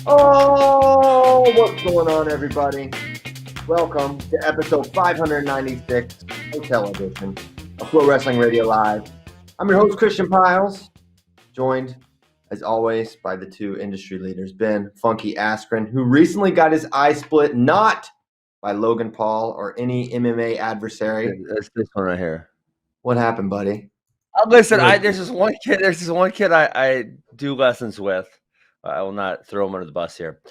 Oh, what's going on, everybody? Welcome to episode 596, Hotel Edition of Flow Wrestling Radio Live. I'm your host, Christian Piles, joined, as always, by the two industry leaders, Ben Funky Askren, who recently got his eye split not by Logan Paul or any MMA adversary. It's this one right here. What happened, buddy? Listen, there's this one kid I do lessons with. I will not throw him under the bus here.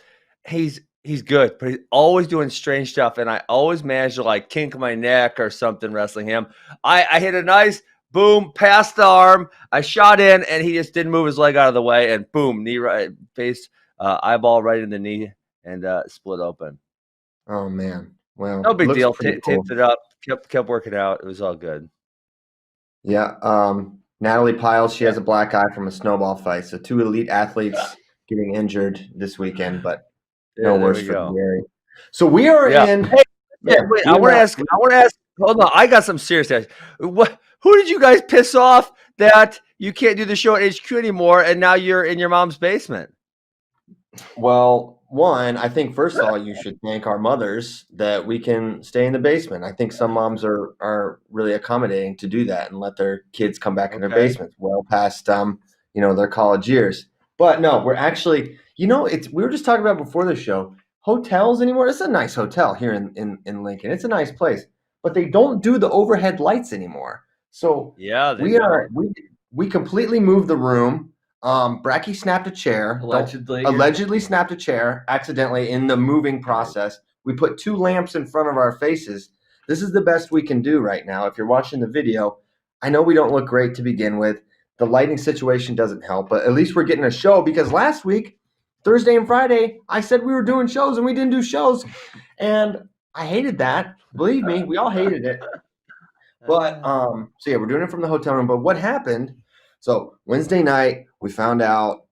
He's good, but he's always doing strange stuff, and I always manage to like kink my neck or something wrestling him. I hit a nice boom past the arm. I shot in, and he just didn't move his leg out of the way, and boom, knee right face, eyeball right in the knee, and split open. Oh man, well, No big deal. cool. Taped it up, kept working out. It was all good. Yeah, Natalie Piles, she has a black eye from a snowball fight. So two elite athletes getting injured this weekend, but no worse for Gary. So we are in. Hey, wait, I want to ask. Hold on, I got some serious. Who did you guys piss off that you can't do the show at HQ anymore, and now you're in your mom's basement? Well, one, I think first of all, you should thank our mothers that we can stay in the basement. I think some moms are really accommodating to do that and let their kids come back in their basements well past their college years. But no, we're actually, we were just talking about before the show, hotels anymore. It's a nice hotel here in Lincoln. It's a nice place, but they don't do the overhead lights anymore. So yeah, we completely moved the room. Bracky snapped a chair. Allegedly snapped a chair accidentally in the moving process. We put two lamps in front of our faces. This is the best we can do right now. If you're watching the video, I know we don't look great to begin with. The lighting situation doesn't help, but at least we're getting a show because last week, Thursday and Friday, I said we were doing shows and we didn't do shows. And I hated that. Believe me, we all hated it. But so yeah, we're doing it from the hotel room. But what happened? So Wednesday night, we found out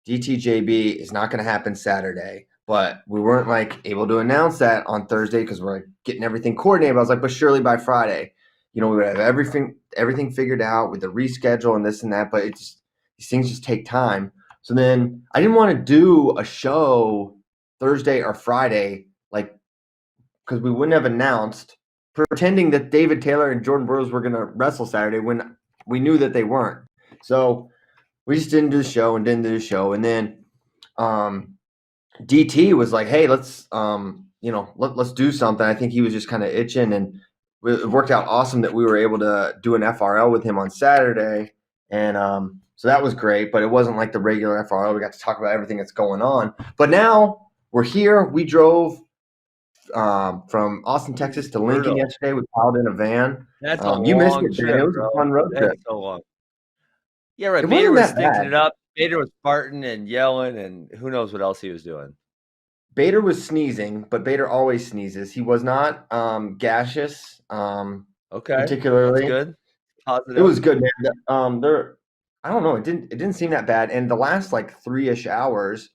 DTJB is not going to happen Saturday, but we weren't able to announce that on Thursday because we're getting everything coordinated. But I was like, but surely by Friday, we would have everything figured out with the reschedule and this and that. But these things just take time. So then I didn't want to do a show Thursday or Friday, because we wouldn't have announced, pretending that David Taylor and Jordan Burroughs were going to wrestle Saturday when we knew that they weren't. So we just didn't do the show. And then DT was like, hey, let's do something. I think he was just kind of itching, and it worked out awesome that we were able to do an FRL with him on Saturday. And so that was great, but it wasn't like the regular FRL. We got to talk about everything that's going on. But now we're here. We drove from Austin, Texas to Lincoln yesterday. We piled in a van. That's a you missed long it, trip, man. It was a fun road trip. So long. Yeah, right. Bader was stinking it up. Bader was farting and yelling, and who knows what else he was doing. Bader was sneezing, but Bader always sneezes. He was not gaseous. Okay, particularly that's good. Positive. It was good, man. I don't know. It didn't seem that bad. And the last 3-ish hours,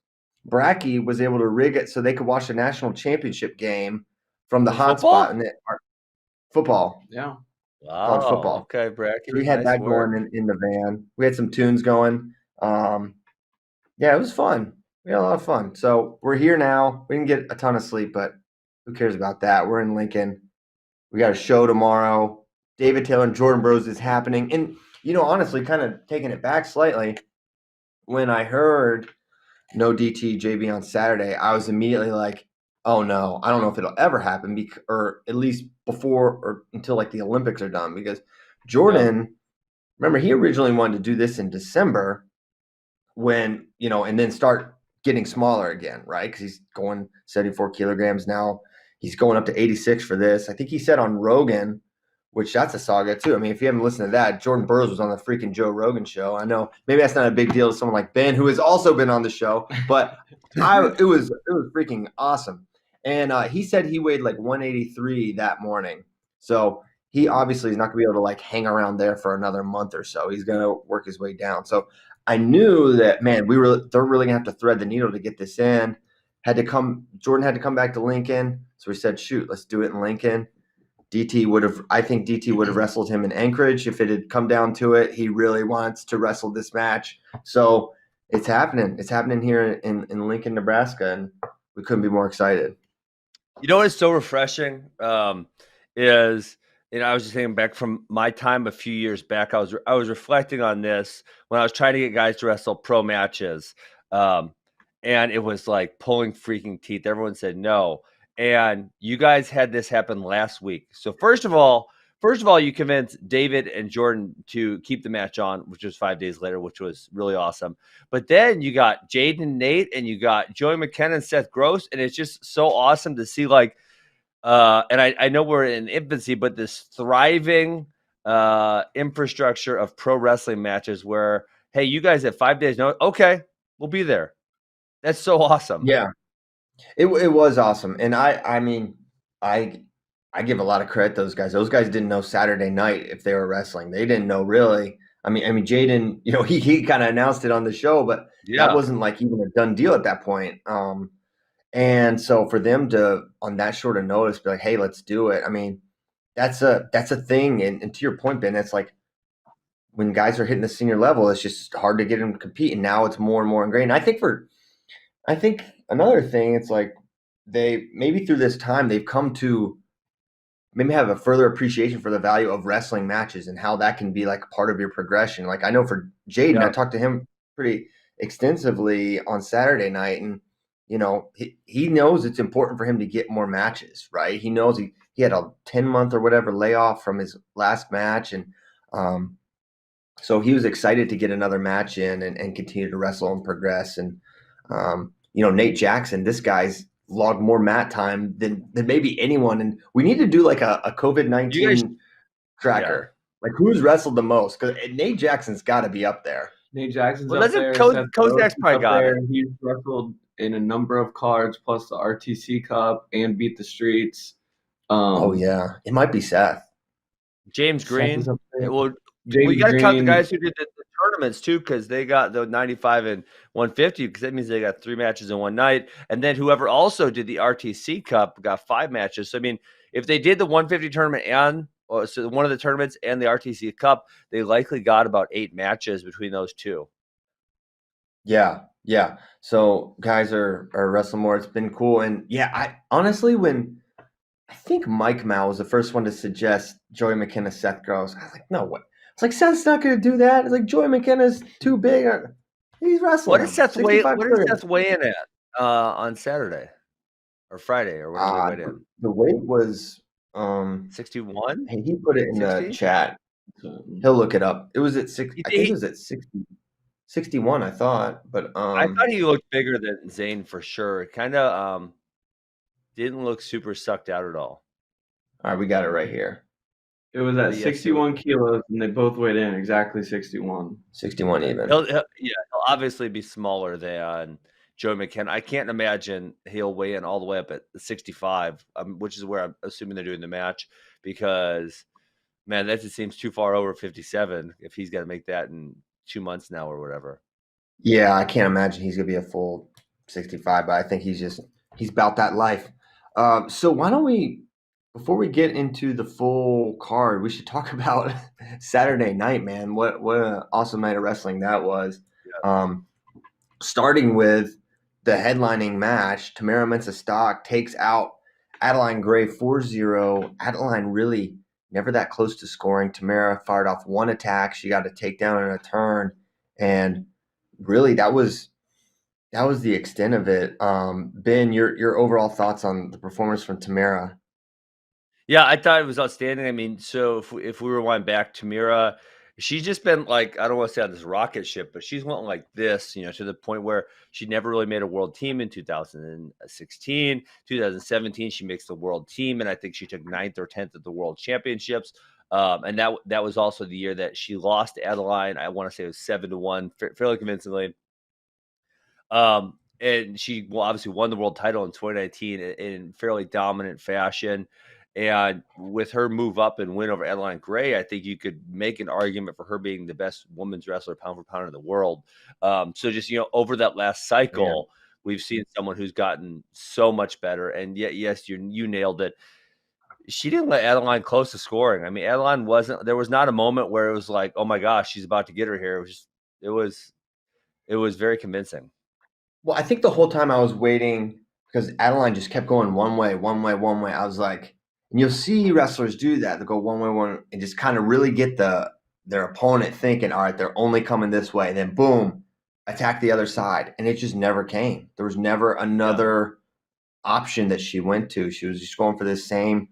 Bracky was able to rig it so they could watch the national championship game from the hotspot in football. Yeah. Wow. College football. Okay, Bracky. So we had that going in the van. We had some tunes going. Yeah, it was fun. We had a lot of fun. So we're here now. We didn't get a ton of sleep, but who cares about that? We're in Lincoln. We got a show tomorrow. David Taylor and Jordan Burroughs is happening. And, honestly, kind of taking it back slightly, when I heard no DTJB on Saturday, I was immediately like, oh, no, I don't know if it'll ever happen, or at least before or until the Olympics are done. Because Jordan, remember, he originally wanted to do this in December when, and then start getting smaller again, right? Because he's going 74 kilograms now. He's going up to 86 for this. I think he said on Rogan, which that's a saga too. I mean, if you haven't listened to that, Jordan Burroughs was on the freaking Joe Rogan show. I know maybe that's not a big deal to someone like Ben, who has also been on the show, but it was freaking awesome. And he said he weighed 183 that morning. So he obviously is not going to be able to hang around there for another month or so. He's going to work his way down. So I knew that, man, they're really going to have to thread the needle to get this in. Jordan had to come back to Lincoln. So we said, shoot, let's do it in Lincoln. I think DT would have wrestled him in Anchorage if it had come down to it. He really wants to wrestle this match. So It's happening. It's happening here in Lincoln, Nebraska, and we couldn't be more excited. You know what is so refreshing is, and I was just thinking back from my time a few years back. I was reflecting on this when I was trying to get guys to wrestle pro matches, um, and it was like pulling freaking teeth. Everyone said no, and you guys had this happen last week. So first of all, you convinced David and Jordan to keep the match on, which was 5 days later, which was really awesome. But then you got Jaden and Nate, and you got Joey McKenna and Seth Gross, and it's just so awesome to see. Like, and I know we're in infancy, but this thriving infrastructure of pro wrestling matches where, hey, you guys have 5 days. No, okay, we'll be there. That's so awesome. Yeah, it was awesome, and I mean, I I give a lot of credit to those guys. Those guys didn't know Saturday night if they were wrestling. They didn't know really. I mean, Jaden, he kind of announced it on the show, but that Yeah, wasn't like even a done deal at that point. And so for them to on that short of notice be like, hey, let's do it. I mean, that's a thing. And to your point, Ben, that's like when guys are hitting the senior level, it's just hard to get them to compete. And now it's more and more ingrained. I think another thing, it's like they maybe through this time they've come to maybe have a further appreciation for the value of wrestling matches and how that can be like part of your progression. Like I know for Jaden, I yeah. talked to him pretty extensively on Saturday night, and he knows it's important for him to get more matches, right? He knows he had a 10-month or whatever layoff from his last match, and um, so he was excited to get another match in and continue to wrestle and progress. And Nate Jackson, this guy's logged more mat time than maybe anyone. And we need to do like a COVID You guys, 19 yeah. tracker, like who's wrestled the most, because Nate Jackson's got to be up there. Nate Jackson's Well, up doesn't there. Seth Gross Kozak's is probably up got it. there. He's wrestled in a number of cards, plus the RTC Cup and Beat the Streets. Oh yeah, it might be Seth. James Seth is Green. up there. Well, we James got to count the Green. guys who did the tournaments too, because they got the 95 and 150, because that means they got 3 matches in one night. And then whoever also did the RTC Cup got 5 matches. So I mean, if they did the 150 tournament and so one of the tournaments and the RTC Cup, they likely got about 8 matches between those two. Yeah, yeah. So guys are wrestling more. It's been cool, and yeah, I honestly when I think Mike Mao was the first one to suggest Joey McKenna, Seth Gross. I was like, no way. It's like Seth's not going to do that. It's like Joey McKenna's too big. He's wrestling What is him. Seth weigh? 65 What is kilograms. Seth weighing at on Saturday or Friday or whenever they weighed in? The weight was 61, hey, he put it in the 60? chat. He'll look it up. It was at six. I think it He, was at 61. I thought, but I thought he looked bigger than Zane for sure. Kind of didn't look super sucked out at all. all right, we got it right here. It was at Yes, 61 kilos, and they both weighed in exactly 61. 61 even. He'll obviously be smaller than Joe McKenna. I can't imagine he'll weigh in all the way up at 65, which is where I'm assuming they're doing the match, because man, that just seems too far over 57 if he's got to make that in 2 months now or whatever. Yeah, I can't imagine he's gonna be a full 65, but I think he's about that life. So why don't we, before we get into the full card, we should talk about Saturday night, man. What an awesome night of wrestling that was. Um, Starting with the headlining match, Tamira Mensah-Stock takes out Adeline Gray 4-0. Adeline really never that close to scoring. Tamira fired off one attack. She got a takedown and a turn, and really that was the extent of it. Ben, your overall thoughts on the performance from Tamira? Yeah, I thought it was outstanding. I mean, so if we rewind back, Tamira, she's just been like, I don't want to say on this rocket ship, but she's went like this, to the point where she never really made a world team in 2016, 2017. She makes the world team, and I think she took 9th or 10th at the world championships. And that was also the year that she lost to Adeline. I want to say it was 7-1, fairly convincingly. And she obviously won the world title in 2019 in fairly dominant fashion. And with her move up and win over Adeline Gray, I think you could make an argument for her being the best women's wrestler pound for pound in the world. So just, over that last cycle, we've seen someone who's gotten so much better. And yet, yes, you nailed it. She didn't let Adeline close to scoring. I mean, there was not a moment where it was like, oh my gosh, she's about to get her here. It was it was very convincing. Well, I think the whole time I was waiting because Adeline just kept going one way, one way, one way. I was like, and you'll see wrestlers do that. They go one way, one, and just kind of really get their opponent thinking, all right, they're only coming this way. And then boom, attack the other side. And it just never came. There was never another option that she went to. She was just going for this same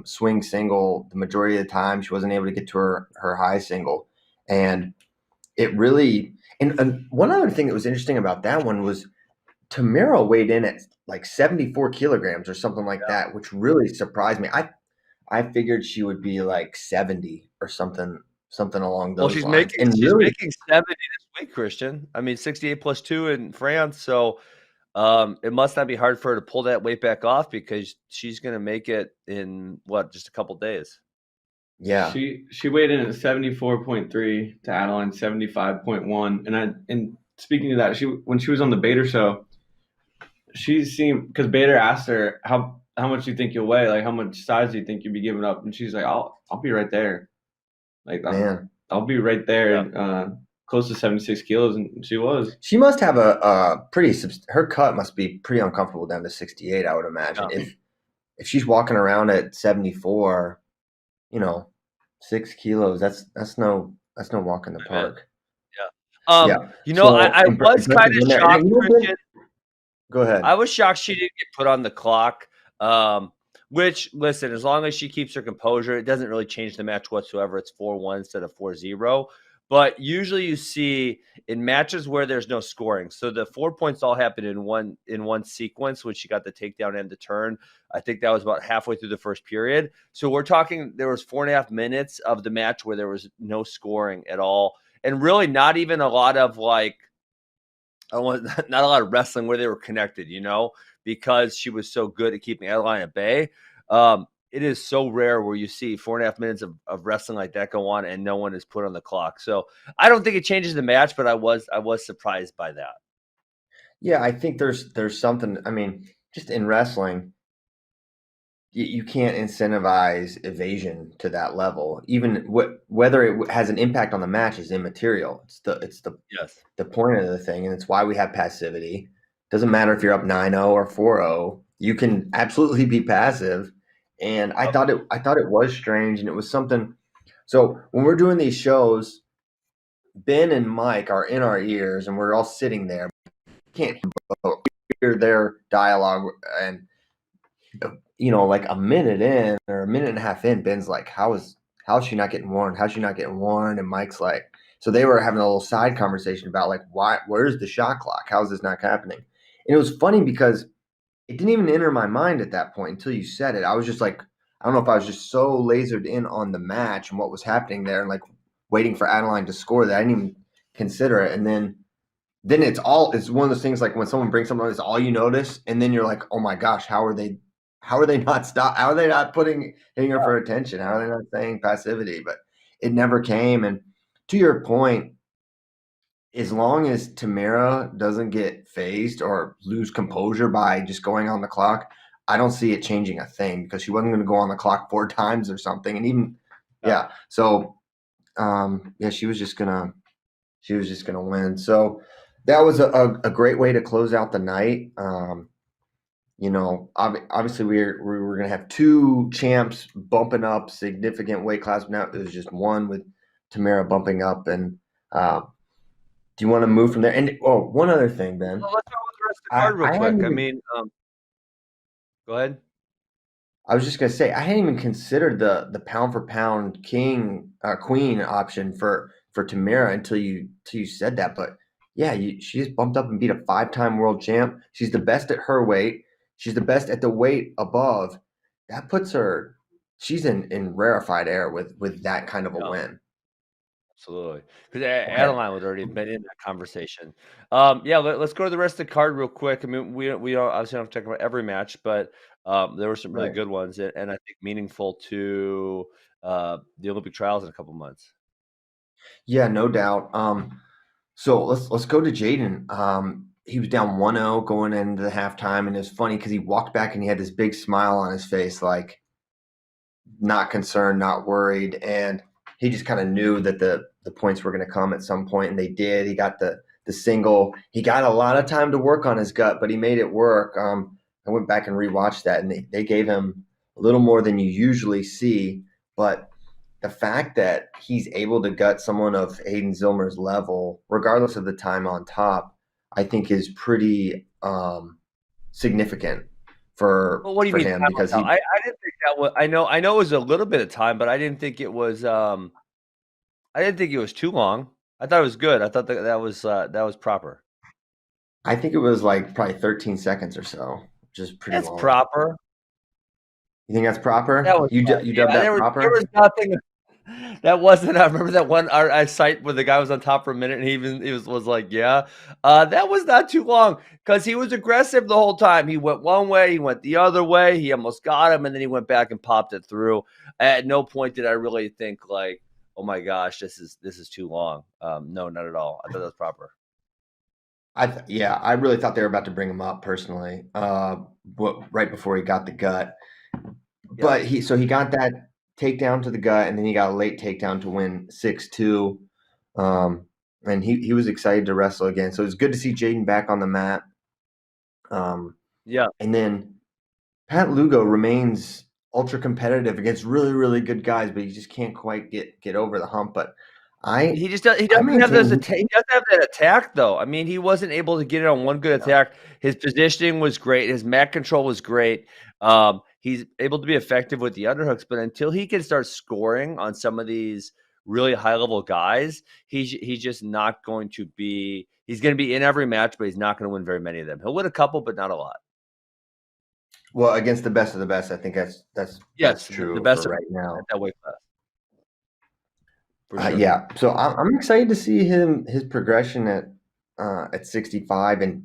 swing single the majority of the time. She wasn't able to get to her high single. And it really and one other thing that was interesting about that one was Tamira weighed in at like 74 kilograms or something like that, which really surprised me. I figured she would be like 70 or something along Well, those she's lines. making And she's really, making 70 this week, Christian. I mean, 68 plus 2 in France. So it must not be hard for her to pull that weight back off because she's going to make it in just a couple days. yeah, She weighed in at 74.3 to Adeline 75.1, and speaking of that, when she was on the Bader show, she seemed, because Bader asked her how much do you think you'll weigh, like how much size do you think you'll be giving up, and she's like, I'll be right there, like man. I'll be right there, close to 76 kilos, and she was. She must have a pretty her cut must be pretty uncomfortable down to 68, I would imagine. Yeah. If she's walking around at 74, 6 kilos, that's no walk in the park. Yeah. I was kind of shocked, Christian. Go ahead. I was shocked she didn't get put on the clock. Which, listen, as long as she keeps her composure, it doesn't really change the match whatsoever. It's 4-1 instead of 4-0. But usually you see in matches where there's no scoring. So the 4 points all happened in one sequence when she got the takedown and the turn. I think that was about halfway through the first period. So we're talking there was 4.5 minutes of the match where there was no scoring at all. And really not even a lot of not a lot of wrestling where they were connected, because she was so good at keeping Adeline at bay. It is so rare where you see 4.5 minutes of wrestling like that go on and no one is put on the clock. So I don't think it changes the match, but I was surprised by that. Yeah, I think there's something. I mean, just in wrestling, you can't incentivize evasion to that level. Even whether it has an impact on the match is immaterial. It's the point of the thing, and it's why we have passivity. Doesn't matter if you're up 9-0 or 4-0. You can absolutely be passive. And I thought it was strange, and it was something. So when we're doing these shows, Ben and Mike are in our ears, and we're all sitting there. We can't hear their dialogue, and like a minute in or a minute and a half in, Ben's like, how's she not getting warned? How's she not getting warned? And Mike's like, so they were having a little side conversation about like, where's the shot clock? How's this not happening? And it was funny because it didn't even enter my mind at that point until you said it. I was just like, I don't know if I was just so lasered in on the match and what was happening there and like waiting for Adeline to score that I didn't even consider it. And then it's one of those things like when someone brings something, it's all you notice. And then you're like, oh my gosh, how are they not how are they not hitting her for attention? How are they not saying passivity? But it never came. And to your point, as long as Tamira doesn't get phased or lose composure by just going on the clock, I don't see it changing a thing because she wasn't going to go on the clock 4 times or something. And even, so, she was just gonna win. So that was a great way to close out the night. Obviously we were going to have 2 champs bumping up significant weight class. Now it was just one with Tamira bumping up. And do you want to move from there? And one other thing, Ben. Well, let's go with the rest of the card real quick. Go ahead. I was just going to say I hadn't even considered the pound for pound queen option for Tamira until you said that. But yeah, she just bumped up and beat a 5-time world champ. She's the best at her weight. She's the best at the weight above. That puts her. She's in rarefied air with that kind of a win. Absolutely, because Adeline would already been in that conversation. Let's go to the rest of the card real quick. I mean, we don't obviously don't have to talk about every match, but there were some really good ones, and I think meaningful to the Olympic trials in a couple months. Yeah, no doubt. So let's go to Jaden. He was down 1-0 going into the halftime, and it was funny because he walked back and he had this big smile on his face, like not concerned, not worried, and he just kind of knew that the points were going to come at some point, and they did. He got the the single. He got a lot of time to work on his gut, but he made it work. I went back and rewatched that, and they gave him a little more than you usually see. But the fact that he's able to gut someone of Hayden Zillmer's level, regardless of the time on top, I think is pretty significant for Well, what do you mean him time because out? I didn't think that was. I know it was a little bit of time, but I didn't think it was. I didn't think it was too long. I thought it was good. I thought that was proper. I think it was like probably 13 seconds or so, which is pretty That's long. proper. You think that's proper? That was You fine. dubbed that proper? There was nothing. That wasn't. I remember that one I cite where the guy was on top for a minute, and he was like, "Yeah, that was not too long because he was aggressive the whole time. He went one way, he went the other way. He almost got him, and then he went back and popped it through. At no point did I really think like, oh my gosh, this is too long. No, not at all. I thought that was proper. I really thought they were about to bring him up personally, right before he got the gut. Yeah. But he got that takedown to the gut, and then he got a late takedown to win 6-2. And he was excited to wrestle again. So it was good to see Jaden back on the mat. Yeah. And then Pat Lugo remains ultra competitive against really, really good guys, but he just can't quite get over the hump. But He doesn't have that attack though. I mean, he wasn't able to get it on one good attack. His positioning was great. His mat control was great. He's able to be effective with the underhooks, but until he can start scoring on some of these really high level guys, he's just not going to be. He's going to be in every match, but he's not going to win very many of them. He'll win a couple, but not a lot. Well, against the best of the best, I think that's true. The best for right now. At that weight class. Sure. Yeah, so I'm excited to see his progression at 65, and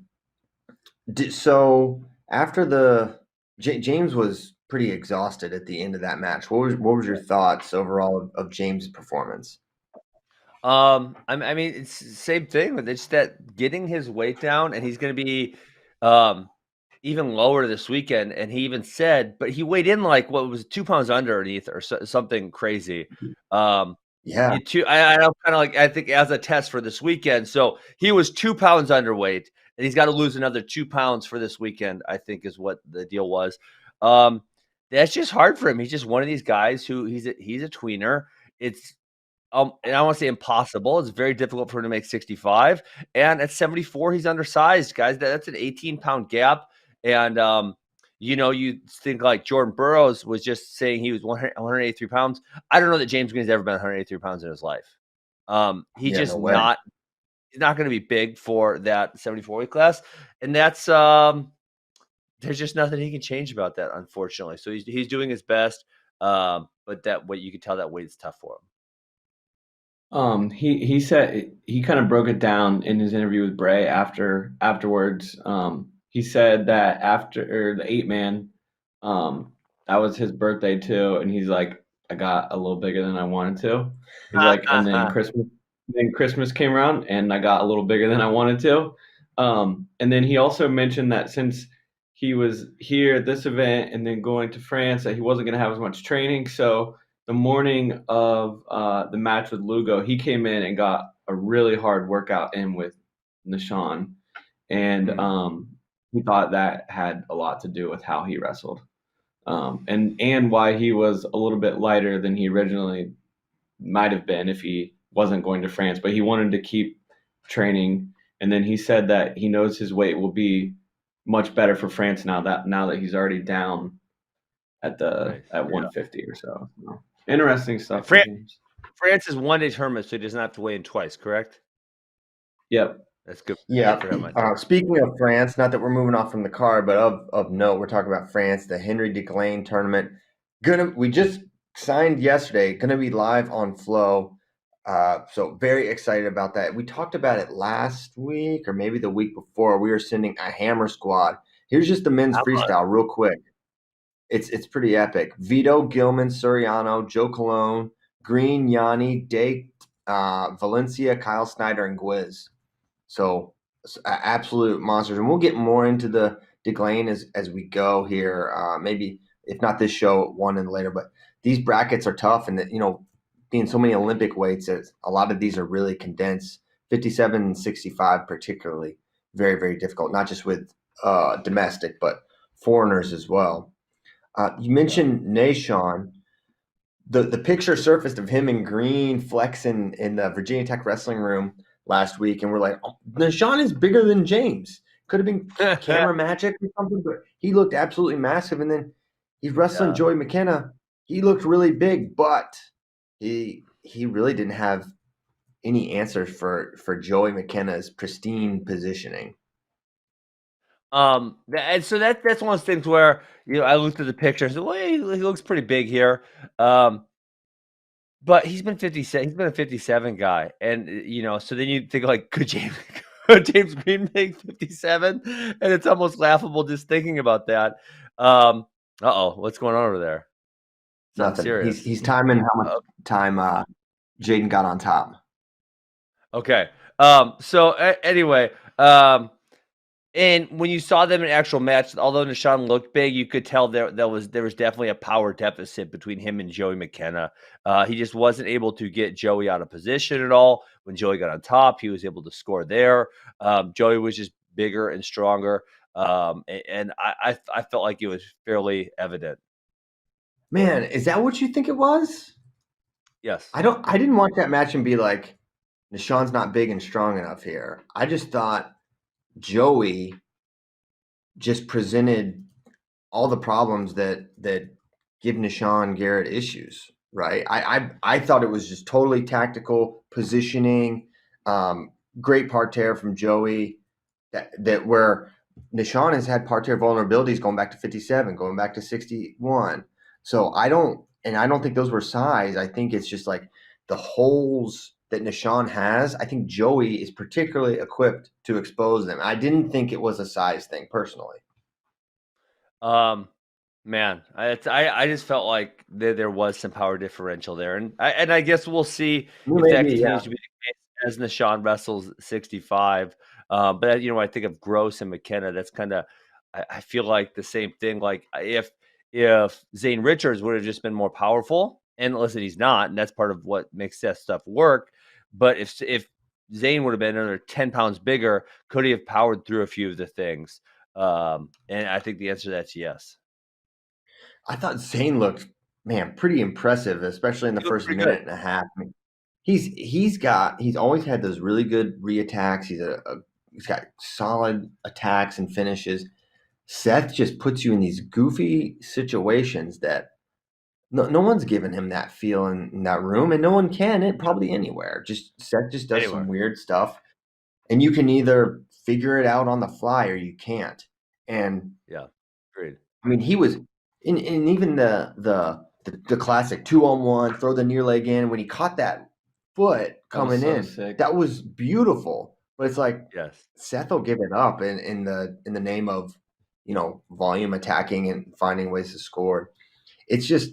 so after James was pretty exhausted at the end of that match. What was your thoughts overall of James' performance? I mean, it's the same thing with it's that getting his weight down, and he's going to be even lower this weekend. And he even said, but he weighed in like what was 2 pounds underneath or something crazy. Yeah, I kind of like I think as a test for this weekend. So he was 2 pounds underweight, and he's got to lose another 2 pounds for this weekend. I think is what the deal was. That's just hard for him. He's just one of these guys who he's a tweener. It's and I don't want to say impossible. It's very difficult for him to make 65. And at 74, he's undersized, guys. That's an 18-pound gap. And, you think like Jordan Burroughs was just saying he was 183 pounds. I don't know that James Green's ever been 183 pounds in his life. He's just not – he's not going to be big for that 74 weight class. And that's there's just nothing he can change about that, unfortunately. So he's doing his best. But that weight, you can tell that weight is tough for him. He said he kind of broke it down in his interview with Bray afterwards. He said that after the 8-man, that was his birthday too, and he's like, I got a little bigger than I wanted to. He's like, and then Christmas came around, and I got a little bigger than I wanted to. And then he also mentioned that since he was here at this event and then going to France, that he wasn't going to have as much training, so the morning of the match with Lugo, he came in and got a really hard workout in with Nishan. And he thought that had a lot to do with how he wrestled. And why he was a little bit lighter than he originally might have been if he wasn't going to France. But he wanted to keep training. And then he said that he knows his weight will be much better for France now that he's already down at 150 or so. Interesting stuff. France is one-day tournament, so he doesn't have to weigh in twice, correct? Yep. That's good. Yeah. For him, speaking of France, not that we're moving off from the card, but of note, we're talking about France, the Henry DeClain tournament. We just signed yesterday, going to be live on Flow. So very excited about that. We talked about it last week or maybe the week before. We were sending a hammer squad. Here's just the men's freestyle real quick. It's pretty epic. Vito, Gilman, Suriano, Joe Colon, Green, Yanni, Dake, Valencia, Kyle Snyder, and Gwiz. So absolute monsters. And we'll get more into the DeClain as we go here. Maybe if not this show, one and later. But these brackets are tough, and being so many Olympic weights, a lot of these are really condensed. 57 and 65 particularly very, very difficult, not just with domestic, but foreigners as well. You mentioned Nashon. The picture surfaced of him in green flexing in the Virginia Tech wrestling room last week, and we're like, oh, Nashon is bigger than James. Could have been camera magic or something, but he looked absolutely massive. And then he's wrestling Joey McKenna. He looked really big, but he really didn't have any answers for Joey McKenna's pristine positioning. And so that's one of those things where I looked at the picture and said, well, he looks pretty big here. But he's been 57. He's been a 57 guy, and so then you think like, could James Green make 57? And it's almost laughable just thinking about that. What's going on over there? Nothing. Serious. He's timing how much time Jaden got on top. Okay. Anyway, and when you saw them in actual match, although Nashon looked big, you could tell there was definitely a power deficit between him and Joey McKenna. He just wasn't able to get Joey out of position at all. When Joey got on top, he was able to score there. Joey was just bigger and stronger, and I felt like it was fairly evident. Man, is that what you think it was? Yes. I didn't watch that match and be like, Nashon's not big and strong enough here. I just thought Joey just presented all the problems that give Nashon Garrett issues, right? I thought it was just totally tactical positioning, great parterre from Joey, that where Nashon has had parterre vulnerabilities going back to 57, going back to 61. So I don't think those were size. I think it's just like the holes that Nashon has. I think Joey is particularly equipped to expose them. I didn't think it was a size thing personally. Man, I just felt like there was some power differential there, and I guess we'll see if that continues to be the case as Nashon wrestles 65. But I think of Gross and McKenna. That's kind of I feel like the same thing. Like if Zane Richards would have just been more powerful, and listen, he's not, and that's part of what makes that stuff work. But if Zane would have been another 10 pounds bigger, could he have powered through a few of the things? And I think the answer to that's yes. I thought Zane looked, man, pretty impressive, especially in the first minute and a half. I mean, he's always had those really good re-attacks. He's got solid attacks and finishes. Seth just puts you in these goofy situations that no one's given him that feel in that room, and no one can it probably anywhere. Just Seth just does some weird stuff, and you can either figure it out on the fly or you can't. And yeah, great. I mean, he was in even the classic 2-on-1, throw the near leg in when he caught that foot coming in. Sick. That was beautiful. But it's like, yes, Seth will give it up in the name of volume attacking and finding ways to score. It's just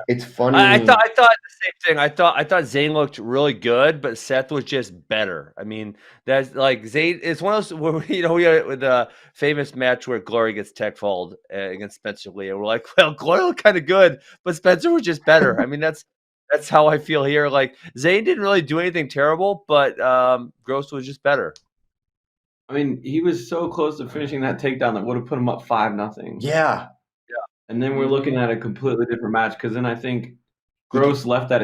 it's funny. I thought the same thing. I thought Zane looked really good, but Seth was just better. I mean, that's like Zane. It's one of those where we had with the famous match where Glory gets tech fauled against Spencer Lee, and we're like, well, Glory looked kind of good, but Spencer was just better. I mean, that's how I feel here. Like Zane didn't really do anything terrible, but Gross was just better. I mean, he was so close to finishing that takedown that would have put him up 5-0. Yeah. And then we're looking at a completely different match because then I think Gross left that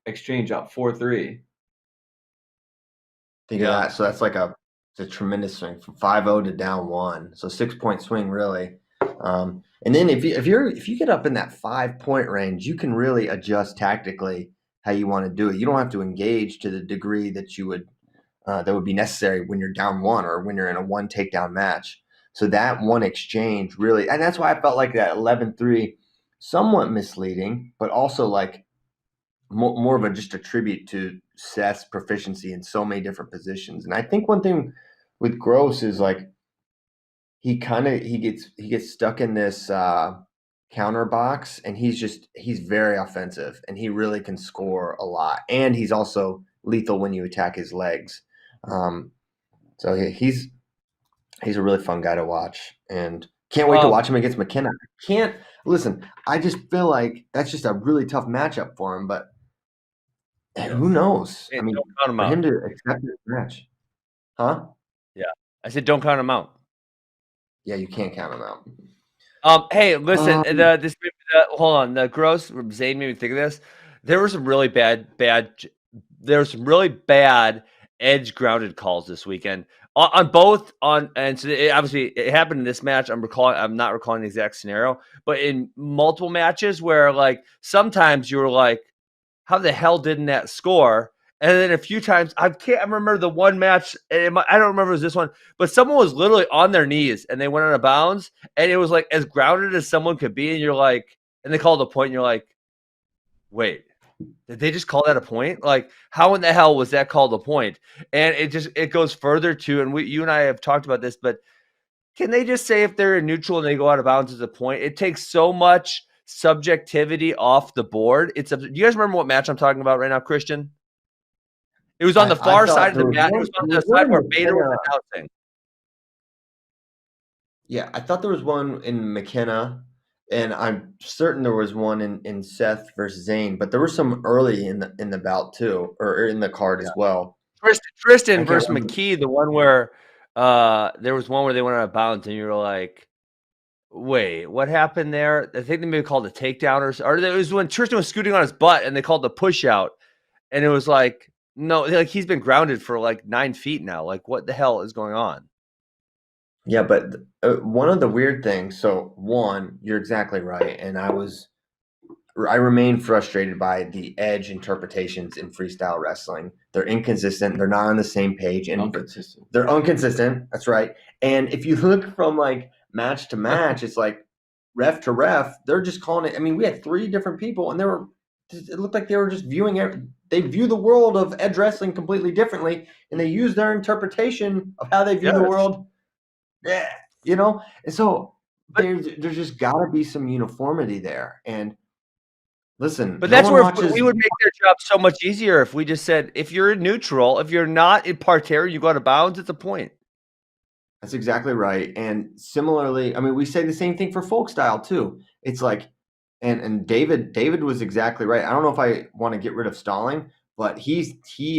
exchange up 4-3. Think of that. So that's like a tremendous swing from 5-0 to down 1. So 6-point swing really. And then if you get up in that 5-point range, you can really adjust tactically how you want to do it. You don't have to engage to the degree that you would that would be necessary when you're down 1 or when you're in a 1 takedown match. So that one exchange really, and that's why I felt like that 11-3 somewhat misleading, but also like more of just a tribute to Seth's proficiency in so many different positions. And I think one thing with Gross is like he gets stuck in this counter box, and he's very offensive, and he really can score a lot. And he's also lethal when you attack his legs. So he's a really fun guy to watch, and can't wait to watch him against McKenna. I just feel like that's just a really tough matchup for him. But Who knows? I Hey, mean, don't count him for out. him to accept this match, huh? Yeah, I said don't count him out. Yeah, you can't count him out. Hey, listen, hold on. The gross Zane made me think of this. There were some really there were some really bad edge grounded calls this weekend on both and so obviously it happened in this match. I'm not recalling the exact scenario, but in multiple matches where like sometimes you were like, how the hell didn't that score? And then a few times, I can't remember the one match. I don't remember if it was this one, but someone was literally on their knees and they went out of bounds, and it was like as grounded as someone could be. And you're like, and they called a point, and you're like, wait, did they just call that a point? Like, how in the hell was that called a point? And it goes further to, and you and I have talked about this, but can they just say if they're in neutral and they go out of bounds as a point? It takes so much subjectivity off the board. Do you guys remember what match I'm talking about right now, Christian? It was on the far side of the mat. It was on the side where Bader was announcing. Yeah, I thought there was one in McKenna, and I'm certain there was one in Seth versus Zane, but there was some early in the bout too, or in the card as well. Tristan versus McKee, the one where there was one where they went out of bounds, and you were like, wait, what happened there? I think they maybe called a takedown, or it was when Tristan was scooting on his butt, and they called the push out, and it was like, no, like he's been grounded for like 9 feet now. Like, what the hell is going on? Yeah, but one of the weird things. So one, you're exactly right, and I remain frustrated by the edge interpretations in freestyle wrestling. They're inconsistent. They're not on the same page, and they're inconsistent. That's right. And if you look from like match to match, it's like ref to ref. They're just calling it. I mean, we had 3 different people, and it looked like they were just they view the world of edge wrestling completely differently, and they use their interpretation of how they view the world. Yeah, and so there's just got to be some uniformity there. And listen, but that's where we would make their job so much easier if we just said, if you're in neutral, if you're not in parterre, you go out of bounds, it's a point. That's exactly right. And similarly, I mean, we say the same thing for folk style too. It's like, and David was exactly right. I don't know if I want to get rid of stalling, but he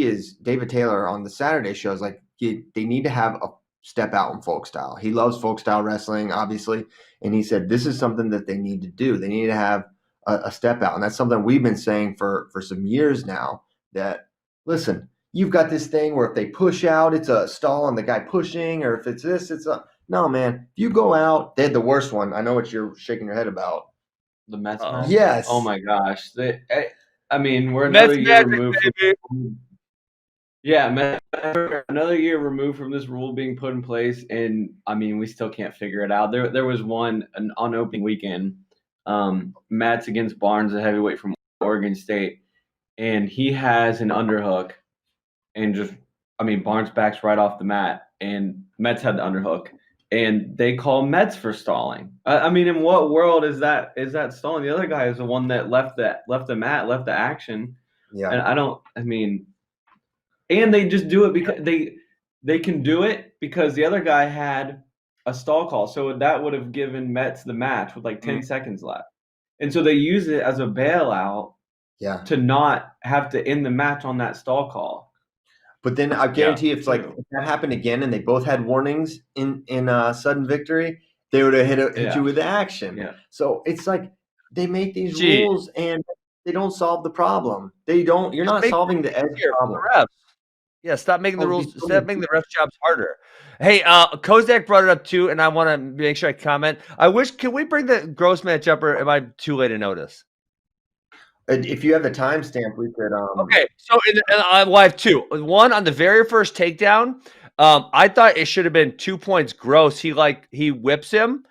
is David Taylor on the Saturday shows. Like they need to have a step out in folk style. He loves folk style wrestling, obviously, and he said this is something that they need to do. They need to have a step out, and that's something we've been saying for some years now. That listen, you've got this thing where if they push out, it's a stall on the guy pushing, or if it's this, it's a no, man. If you go out, they had the worst one. I know what you're shaking your head about. The Mets match? Yes. Oh my gosh. I mean, we're another year removed from, another year removed from this rule being put in place, and I mean, we still can't figure it out. There was on opening weekend, Mets against Barnes, a heavyweight from Oregon State, and he has an underhook, and Barnes backs right off the mat, and Mets had the underhook, and they call Mets for stalling. I mean, in what world is that stalling? The other guy is the one that left the mat, left the action. Yeah. And and they just do it because they can do it because the other guy had a stall call. So that would have given Mets the match with like 10 seconds left. And so they use it as a bailout to not have to end the match on that stall call. But then I guarantee if that happened again and they both had warnings in sudden victory, they would have hit you with the action. Yeah. So it's like they make these rules and they don't solve the problem. You're not solving the edge problem. Yeah, stop making the rules. Stop making the refs' jobs harder. Hey, Kozak brought it up too, and I want to make sure I comment. Can we bring the gross match up, or am I too late to notice? If you have the timestamp, we could. Okay, so I have 2. One on the very first takedown. I thought it should have been 2 points gross. He whips him.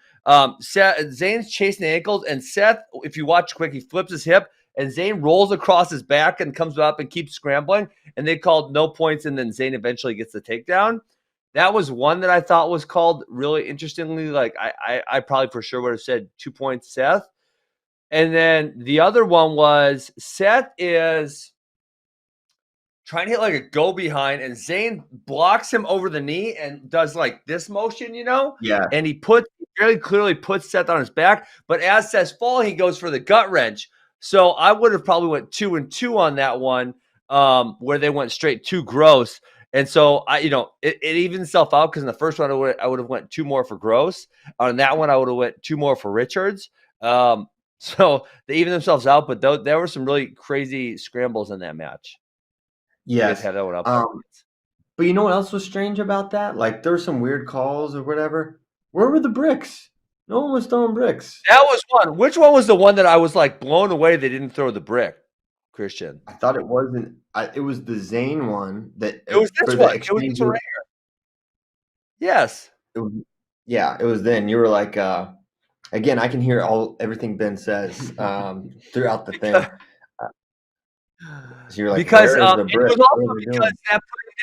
Zane's chasing the ankles, and Seth, if you watch quick, he flips his hip. And Zane rolls across his back and comes up and keeps scrambling. And they called no points, and then Zane eventually gets the takedown. That was one that I thought was called really interestingly. Like I probably for sure would have said 2 points, Seth. And then the other one was Seth is trying to hit like a go behind, and Zane blocks him over the knee and does like this motion, Yeah. And he very clearly puts Seth on his back. But as Seth's falling, he goes for the gut wrench. So I would have probably went 2 and 2 on that one. where they went straight to Gross. And so it evens itself out because in the first one I would have went 2 more for Gross. On that one I would have went 2 more for Richards. So they even themselves out, but there were some really crazy scrambles in that match. You guys Yes. had that one up. But you know what else was strange about that? Like there were some weird calls or whatever. Where were the bricks? No one was throwing bricks. That was one. Which one was the one that I was like blown away they didn't throw the brick, Christian? I thought it wasn't. It was the Zane one that It was this for one. the It was this exchange. one right here. Yes. It was then. You were like, again, I can hear everything Ben says throughout the thing. So you're like, Because where is the it brick? was What also are they because doing? that put him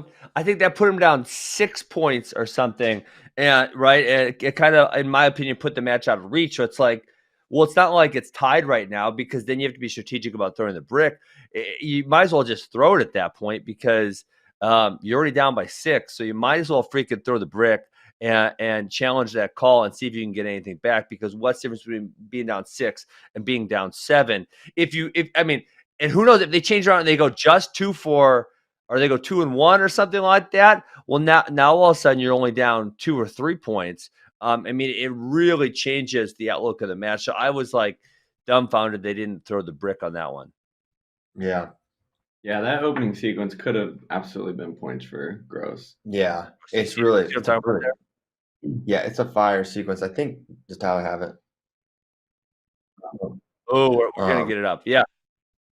down. I think that put him down 6 points or something, and right, and it kind of, in my opinion, put the match out of reach. So it's like, well, it's not like it's tied right now because then you have to be strategic about throwing the brick. You might as well just throw it at that point because you're already down by 6, so you might as well freaking throw the brick and challenge that call and see if you can get anything back. Because what's the difference between being down 6 and being down 7? And who knows if they change around and they go just 2-4 or they go 2-1 or something like that. Well, now all of a sudden you're only down 2 or 3 points. It really changes the outlook of the match. So I was like dumbfounded they didn't throw the brick on that one. Yeah. Yeah, that opening sequence could have absolutely been points for Gross. Yeah. It's really, You know what I'm talking about there? yeah, it's a fire sequence. I think just how I have it. Oh, we're gonna get it up. Yeah.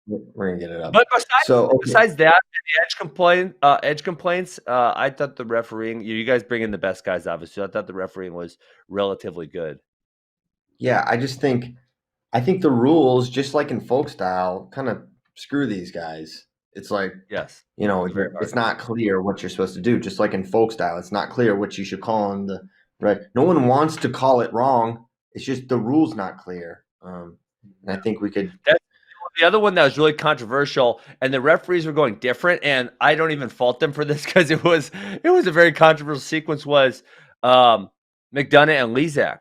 We're gonna get it up. But So besides that, the edge complaints, I thought the refereeing. You guys bring in the best guys, obviously. I thought the refereeing was relatively good. yeah, I think the rules, just like in folk style, kind of screw these guys. It's like, Yes. Very hard. it's not clear what you're supposed to do. Just like in folk style, it's not clear what you should call on the right. No one wants to call it wrong. It's just the rules not clear. And I think we could. The other one that was really controversial, and the referees were going different, and I don't even fault them for this because it was a very controversial sequence. Was McDonough and Lezak.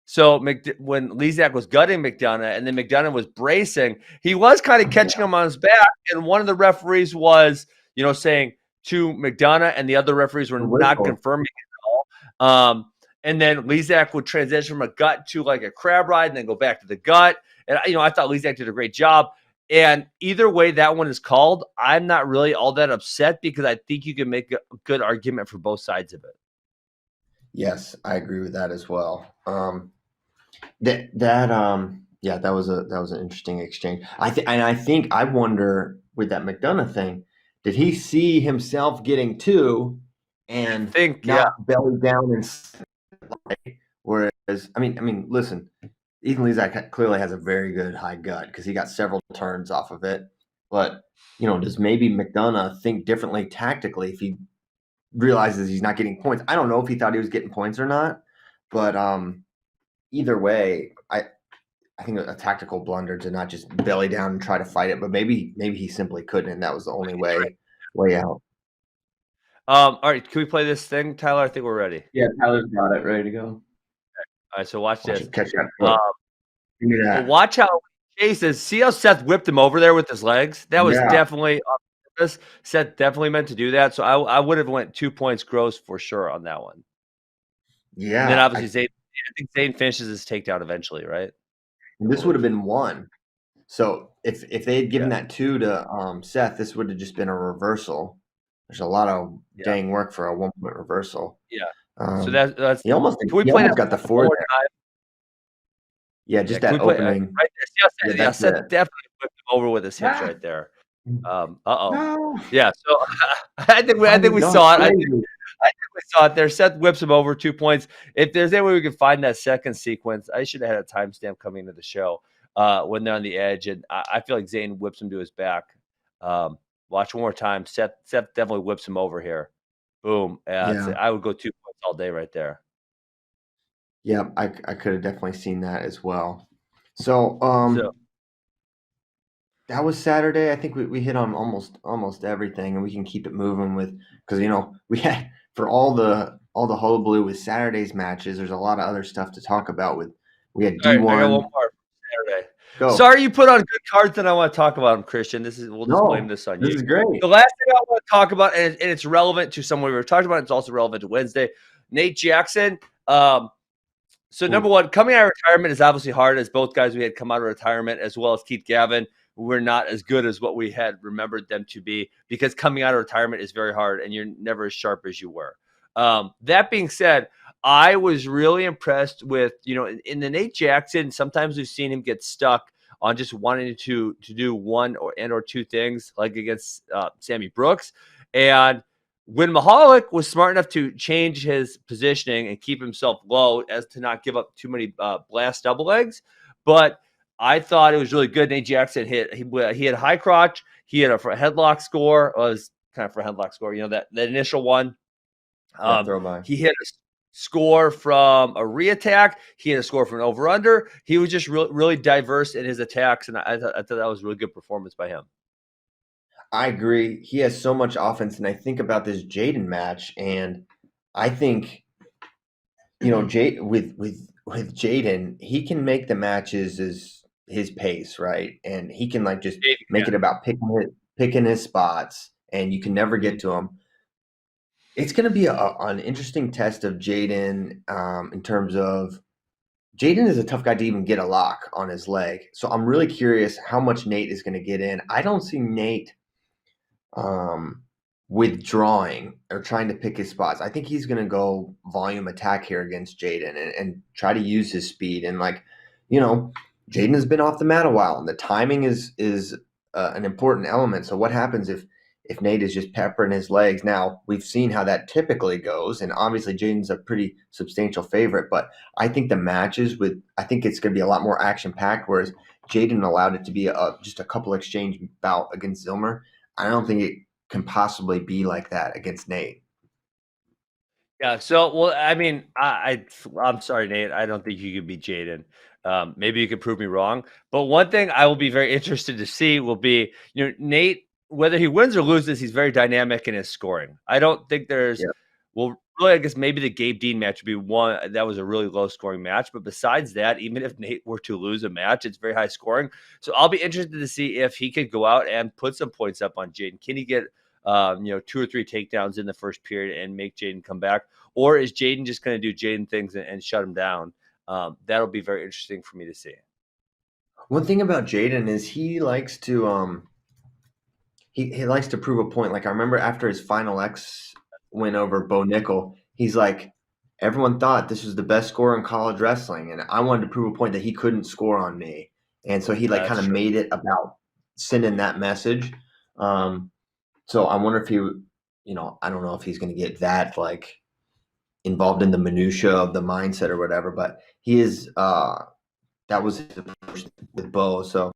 So when Lezak was gutting McDonough, and then McDonough was bracing, he was kind of catching him on his back, and one of the referees was, saying to McDonough, and the other referees were not confirming it at all. And then Lezak would transition from a gut to like a crab ride, and then go back to the gut. And I thought Lezak did a great job. And either way that one is called, I'm not really all that upset because I think you can make a good argument for both sides of it. Yes, I agree with that as well. That was an interesting exchange. I wonder with that McDonough thing, did he see himself getting 2 and not belly down and whereas listen, Ethan Lezak clearly has a very good high gut because he got several turns off of it. But does maybe McDonough think differently tactically if he realizes he's not getting points? I don't know if he thought he was getting points or not, but either way, I think a tactical blunder to not just belly down and try to fight it, but maybe he simply couldn't, and that was the only way out. All right, can we play this thing, Tyler? I think we're ready. Yeah, Tyler's got it ready to go. All right, so watch this. Catch that. Give me that. Watch how he chases. See how Seth whipped him over there with his legs? That was definitely on purpose. Seth definitely meant to do that. So I would have went 2 points gross for sure on that one. Yeah. And then obviously Zane. I think Zane finishes his takedown eventually, right? And this would have been 1. So if they had given that 2 to Seth, this would have just been a reversal. There's a lot of dang work for a 1-point reversal. Yeah. So that's he almost got the 4 there. Yeah, just that opening. Right there. Yeah, Seth definitely whipped him over with his hips right there. No. Yeah, so I think we saw it. I think we saw it there. Seth whips him over 2 points. If there's any way we could find that second sequence, I should have had a timestamp coming into the show when they're on the edge, and I feel like Zane whips him to his back. Watch one more time. Seth definitely whips him over here. Boom. I would go 2 points all day right there. Yeah, I could have definitely seen that as well. So that was Saturday. I think we hit on almost everything, and we can keep it moving with because we had for all the hullabaloo with Saturday's matches. There's a lot of other stuff to talk about. We had D1. I got one more Saturday. Go. Sorry you put on good cards and I want to talk about them, Christian. We'll just blame this on you. This is great. The last thing I want to talk about, and it's relevant to someone we were talking about, it's also relevant to Wednesday. Nate Jackson. So number one, coming out of retirement is obviously hard, as both guys we had come out of retirement, as well as Keith Gavin, were not as good as what we had remembered them to be, because coming out of retirement is very hard and you're never as sharp as you were. That being said, I was really impressed with, in the Nate Jackson, sometimes we've seen him get stuck on just wanting to do one or two things, like against Sammy Brooks. And when Mahalik was smart enough to change his positioning and keep himself low as to not give up too many blast double legs, but I thought it was really good. Nate Jackson he had high crotch, he had a headlock score, was kind of for a headlock score, that initial one. He hit a score from a re-attack. He had a score from an over-under. He was just really diverse in his attacks, and I thought that was a really good performance by him. I agree. He has so much offense, and I think about this Jaden match, and I think, with Jaden, he can make the matches his pace, right? And he can just make it about picking his spots, and you can never get to him. It's going to be an interesting test of Jaden in terms of Jaden is a tough guy to even get a lock on his leg. So I'm really curious how much Nate is going to get in. I don't see Nate withdrawing or trying to pick his spots. I think he's going to go volume attack here against Jaden and try to use his speed. And Jaden has been off the mat a while, and the timing is an important element. So what happens if Nate is just peppering his legs? Now, we've seen how that typically goes, and obviously Jaden's a pretty substantial favorite, but I think the matches I think it's going to be a lot more action-packed, whereas Jaden allowed it to be just a couple exchange bout against Zilmer. I don't think it can possibly be like that against Nate. Yeah, so, well, I mean, I'm sorry, Nate. I don't think you could beat Jaden. Maybe you could prove me wrong. But one thing I will be very interested to see will be, Nate, whether he wins or loses, he's very dynamic in his scoring. I don't think well, really, I guess maybe the Gabe Dean match would be one. That was a really low scoring match. But besides that, even if Nate were to lose a match, it's very high scoring. So I'll be interested to see if he could go out and put some points up on Jaden. Can he get, 2 or 3 takedowns in the first period and make Jaden come back? Or is Jaden just going to do Jaden things and shut him down? That'll be very interesting for me to see. One thing about Jaden is he likes to he likes to prove a point. Like, I remember after his Final X win over Bo Nickel, he's like, everyone thought this was the best scorer in college wrestling, and I wanted to prove a point that he couldn't score on me. And so he kind of made it about sending that message. So I wonder if he, I don't know if he's going to get that involved in the minutia of the mindset or whatever, but he is. That was his approach with Bo. So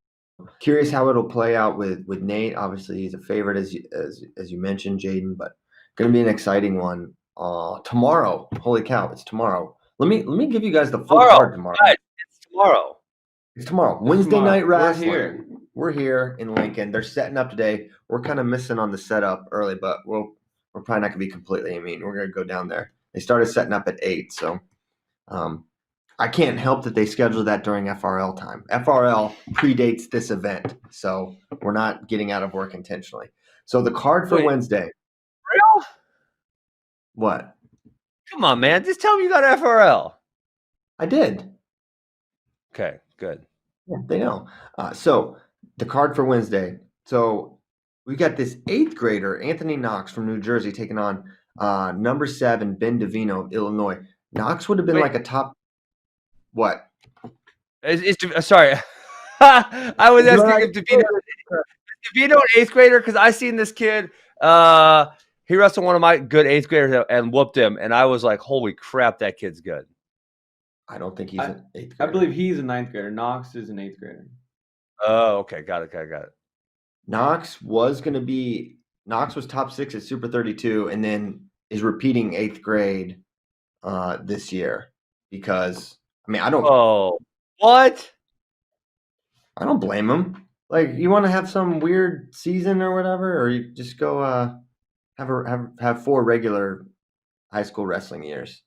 curious how it'll play out with Nate. Obviously, he's a favorite as you mentioned, Jaden, but going to be an exciting one tomorrow. Holy cow, it's tomorrow. Let me give you guys the full card tomorrow. Right. It's tomorrow. It's tomorrow. Wednesday night wrestling. We're here in Lincoln. They're setting up today. We're kind of missing on the setup early, but we're probably not going to be completely. I mean, we're going to go down there. They started setting up at 8, so I can't help that they scheduled that during FRL time. FRL predates this event, so we're not getting out of work intentionally. So the card for Wednesday. Real? What? Come on, man. Just tell me you got FRL. I did. Okay, good. Yeah, they know. So the card for Wednesday. So we got this 8th grader, Anthony Knox from New Jersey, taking on number 7, Ben DeVino of Illinois. Knox would have been like a top. What? Sorry. I was asking if DeVino an 8th grader, because I seen this kid. He wrestled one of my good 8th graders and whooped him, and I was like, holy crap, that kid's good. I don't think he's an 8th grader. I believe he's a 9th grader. Knox is an 8th grader. Oh, okay. Got it. Knox was top 6 at Super 32 and then is repeating 8th grade this year because, I don't. Oh, what? I don't blame him. Like, you want to have some weird season or whatever, or you just go have 4 regular high school wrestling years.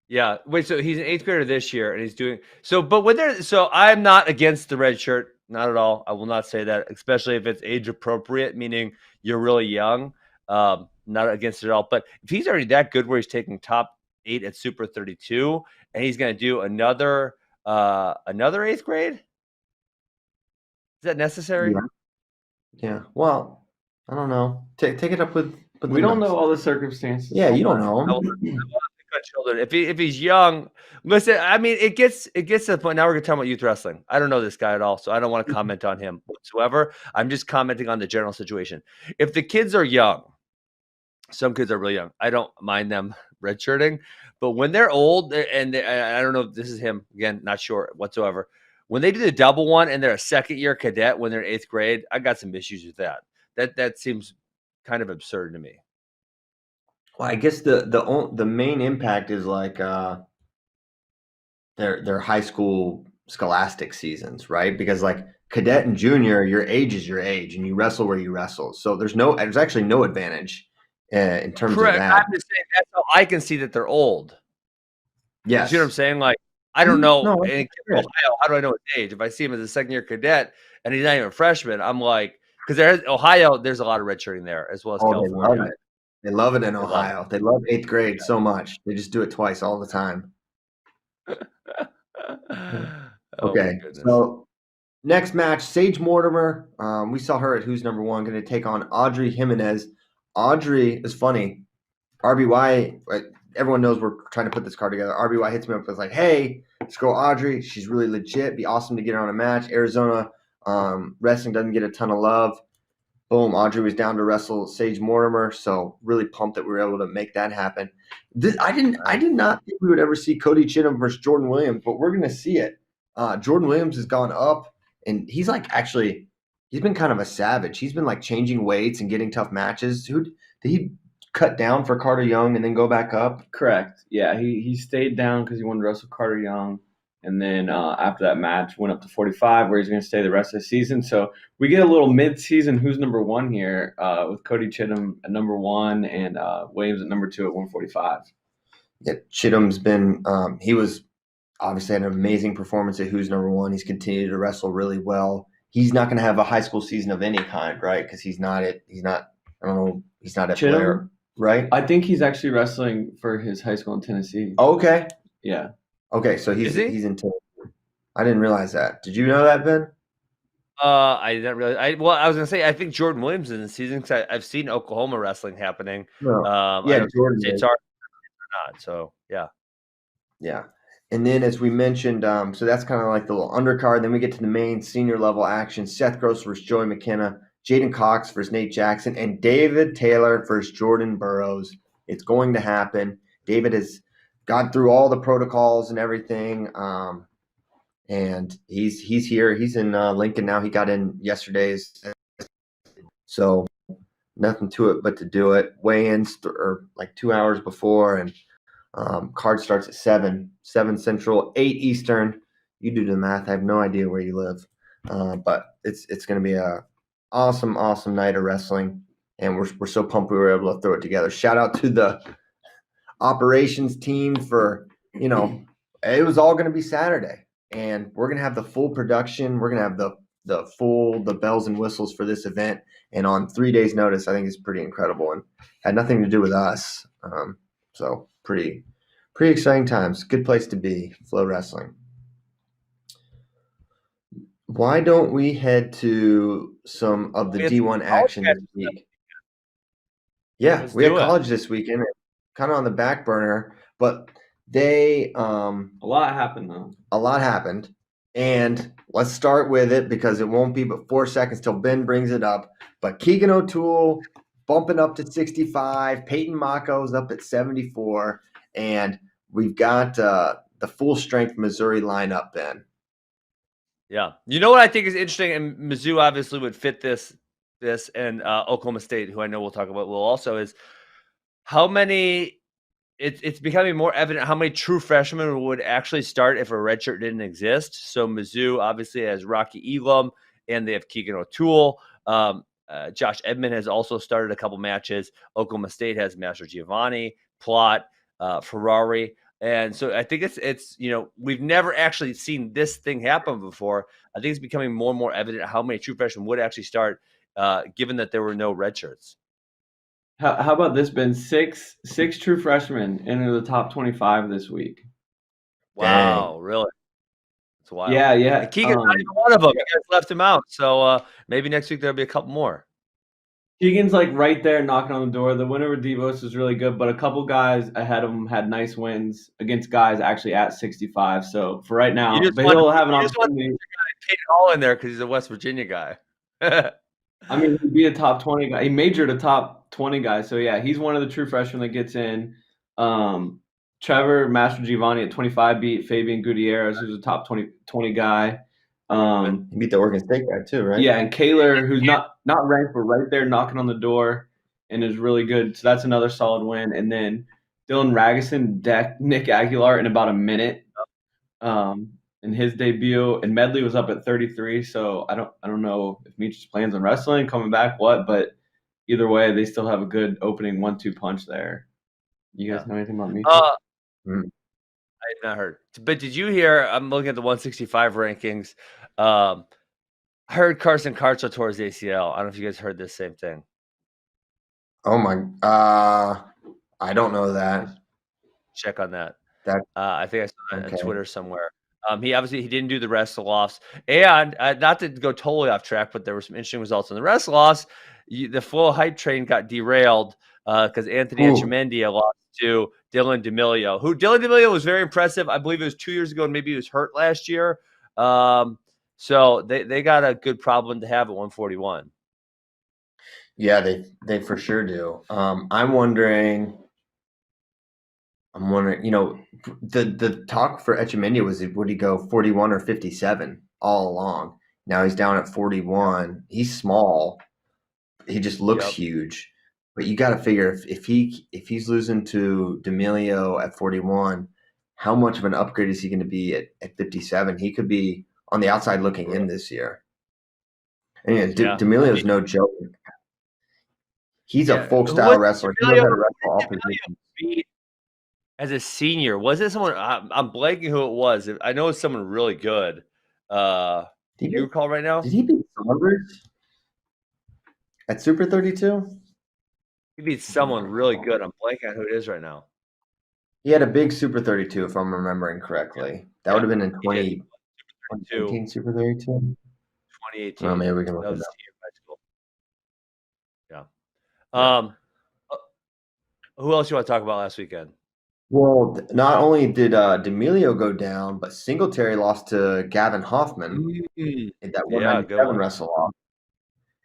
Yeah. Wait, so he's an 8th grader this year and he's doing so, but so I'm not against the red shirt, not at all. I will not say that, especially if it's age appropriate, meaning you're really young. Not against it at all. But if he's already that good where he's taking top 8 at Super 32 and he's going to do another 8th grade, is that necessary? Yeah. Well, I don't know. Take it up with We don't know all the circumstances. Yeah, you don't know. I will not pick on children. If he's young, listen. I mean, it gets to the point. Now we're gonna talk about youth wrestling. I don't know this guy at all, so I don't want to comment on him whatsoever. I'm just commenting on the general situation. If the kids are young, some kids are really young. I don't mind them redshirting, but when they're old, and I don't know if this is him again, not sure whatsoever. When they do the double one and they're a 2nd-year cadet when they're in 8th grade, I got some issues with that. That seems kind of absurd to me. Well, I guess the main impact is like their high school scholastic seasons, right? Because like cadet and junior, your age is your age, and you wrestle where you wrestle. So there's actually no advantage in terms Correct. of that. I'm just saying that's how I can see that they're old. Yes. You see what I'm saying? Like, I don't know. No, In Ohio, how do I know his age? If I see him as a 2nd-year cadet and he's not even a freshman, I'm like, because there's Ohio, there's a lot of redshirting there as well as California. They love it. They love it in Ohio. They love 8th grade so much. They just do it twice all the time. Okay, so next match, Sage Mortimer. We saw her at Who's Number One, going to take on Audrey Jimenez. Audrey is funny. RBY, everyone knows we're trying to put this card together. RBY hits me up with like, hey, let's go Audrey. She's really legit. Be awesome to get her on a match. Arizona wrestling doesn't get a ton of love. Boom, Audrey was down to wrestle Sage Mortimer, so really pumped that we were able to make that happen. I did not think we would ever see Cody Chittum versus Jordan Williams, but we're going to see it. Jordan Williams has gone up, and he's been kind of a savage. He's been like changing weights and getting tough matches. Did he cut down for Carter Young and then go back up? Correct. Yeah, he stayed down because he wanted to wrestle Carter Young. And then after that match, went up to 45, where he's going to stay the rest of the season. So we get a little mid-season Who's Number One here with Cody Chittum at number 1 and Williams at number 2 at 145. Yeah, Chittum's been he was obviously had an amazing performance at Who's Number One. He's continued to wrestle really well. He's not going to have a high school season of any kind, right? Because he's not at Blair, right? I think he's actually wrestling for his high school in Tennessee. Okay. Yeah. Okay, so he's in Tennessee. I didn't realize that. Did you know that, Ben? I didn't really. I was gonna say I think Jordan Williams is in the season because I've seen Oklahoma wrestling happening. No. Jordan it's hard or not. So yeah. And then as we mentioned, so that's kind of like the little undercard. Then we get to the main senior level action: Seth Gross versus Joey McKenna, Jaden Cox versus Nate Jackson, and David Taylor versus Jordan Burroughs. It's going to happen. David has gone through all the protocols and everything. And he's here. He's in Lincoln now. He got in yesterday's. So nothing to it but to do it. Weigh-ins are like 2 hours before, and card starts at 7 Central, 8 Eastern. You do the math. I have no idea where you live. But it's going to be a awesome night of wrestling. And we're so pumped we were able to throw it together. Shout out to the operations team for, it was all going to be Saturday. And we're going to have the full production. We're going to have the bells and whistles for this event. And on 3 days' notice, I think is pretty incredible and had nothing to do with us. So pretty exciting times. Good place to be, FloWrestling. Why don't we head to some of the D1 action this week? Yeah, we had college this weekend, kind of on the back burner, but they a lot happened though. A lot happened, and let's start with it because it won't be but 4 seconds till Ben brings it up. But Keegan O'Toole bumping up to 65, Peyton Mako's up at 74, and we've got the full strength Missouri lineup, Ben. Yeah, you know what I think is interesting, and Mizzou obviously would fit this, and Oklahoma State, who I know we'll talk about, will also, is how many. It's becoming more evident how many true freshmen would actually start if a redshirt didn't exist. So Mizzou obviously has Rocky Elam, and they have Keegan O'Toole. Josh Edmond has also started a couple matches. Oklahoma State has Master Giovanni, Plott, Ferrari, And so I think it's we've never actually seen this thing happen before. I think it's becoming more and more evident how many true freshmen would actually start, given that there were no red shirts. How about this, Ben? Six true freshmen enter the top 25 this week. Wow, really? It's wild. Yeah. And Keegan's not even one of them. You guys left him out. So maybe next week there'll be a couple more. Keegan's like right there knocking on the door. The win over Devos was really good, but a couple guys ahead of him had nice wins against guys actually at 65. So for right now, but he'll have an opportunity. Peyton Hall in there because he's a West Virginia guy. I mean, he'd be a top 20 guy. He majored a top 20 guy. So yeah, he's one of the true freshmen that gets in. Trevor Mastrogiovanni at 25 beat Fabian Gutierrez, who's a top 20 guy. He beat the Oregon State guy too, right? Yeah, and Kaler, who's not ranked, but right there knocking on the door and is really good. So that's another solid win. And then Dylan Ragusin decked Nick Aguilar in about a minute in his debut. And Medley was up at 33. So I don't know if Meach plans on wrestling, coming back, what. Either way, they still have a good opening 1-2 punch there. You guys know anything about Meach? I have not heard. But did you hear? I'm looking at the 165 rankings. I heard Carson Cartso tore his ACL. I don't know if you guys heard this same thing. Oh my! I don't know that. Check on that. I think I saw it on Twitter somewhere. He didn't do the wrestle-offs. And not to go totally off track, but there were some interesting results in the wrestle-offs. The Flow hype train got derailed because Anthony Etchemendia lost to Dylan D'Amelio, who Dylan D'Amelio was very impressive. I believe it was 2 years ago, and maybe he was hurt last year. So they got a good problem to have at 141. Yeah, they for sure do. I'm wondering, the talk for Etchemendia was, would he go 41 or 57 all along? Now he's down at 41. He's small. He just looks huge. But you got to figure if he's losing to D'Amelio at 41, how much of an upgrade is he going to be at 57? He could be on the outside looking in this year. And D'Amelio's no joke. He's a folk style wrestler. He knows how to wrestle all positions. As a senior, was it someone? I'm blanking who it was. I know it's someone really good. Do you recall right now? Did he beat Saunders at Super 32? He beat someone really good. I'm blanking on who it is right now. He had a big Super 32, if I'm remembering correctly. That would have been in 2018 Super 32? 2018. Well, maybe we can look it up. Yeah. Who else you want to talk about last weekend? Well, not only did D'Amelio go down, but Singletary lost to Gavin Hoffman in that 197 wrestle-off.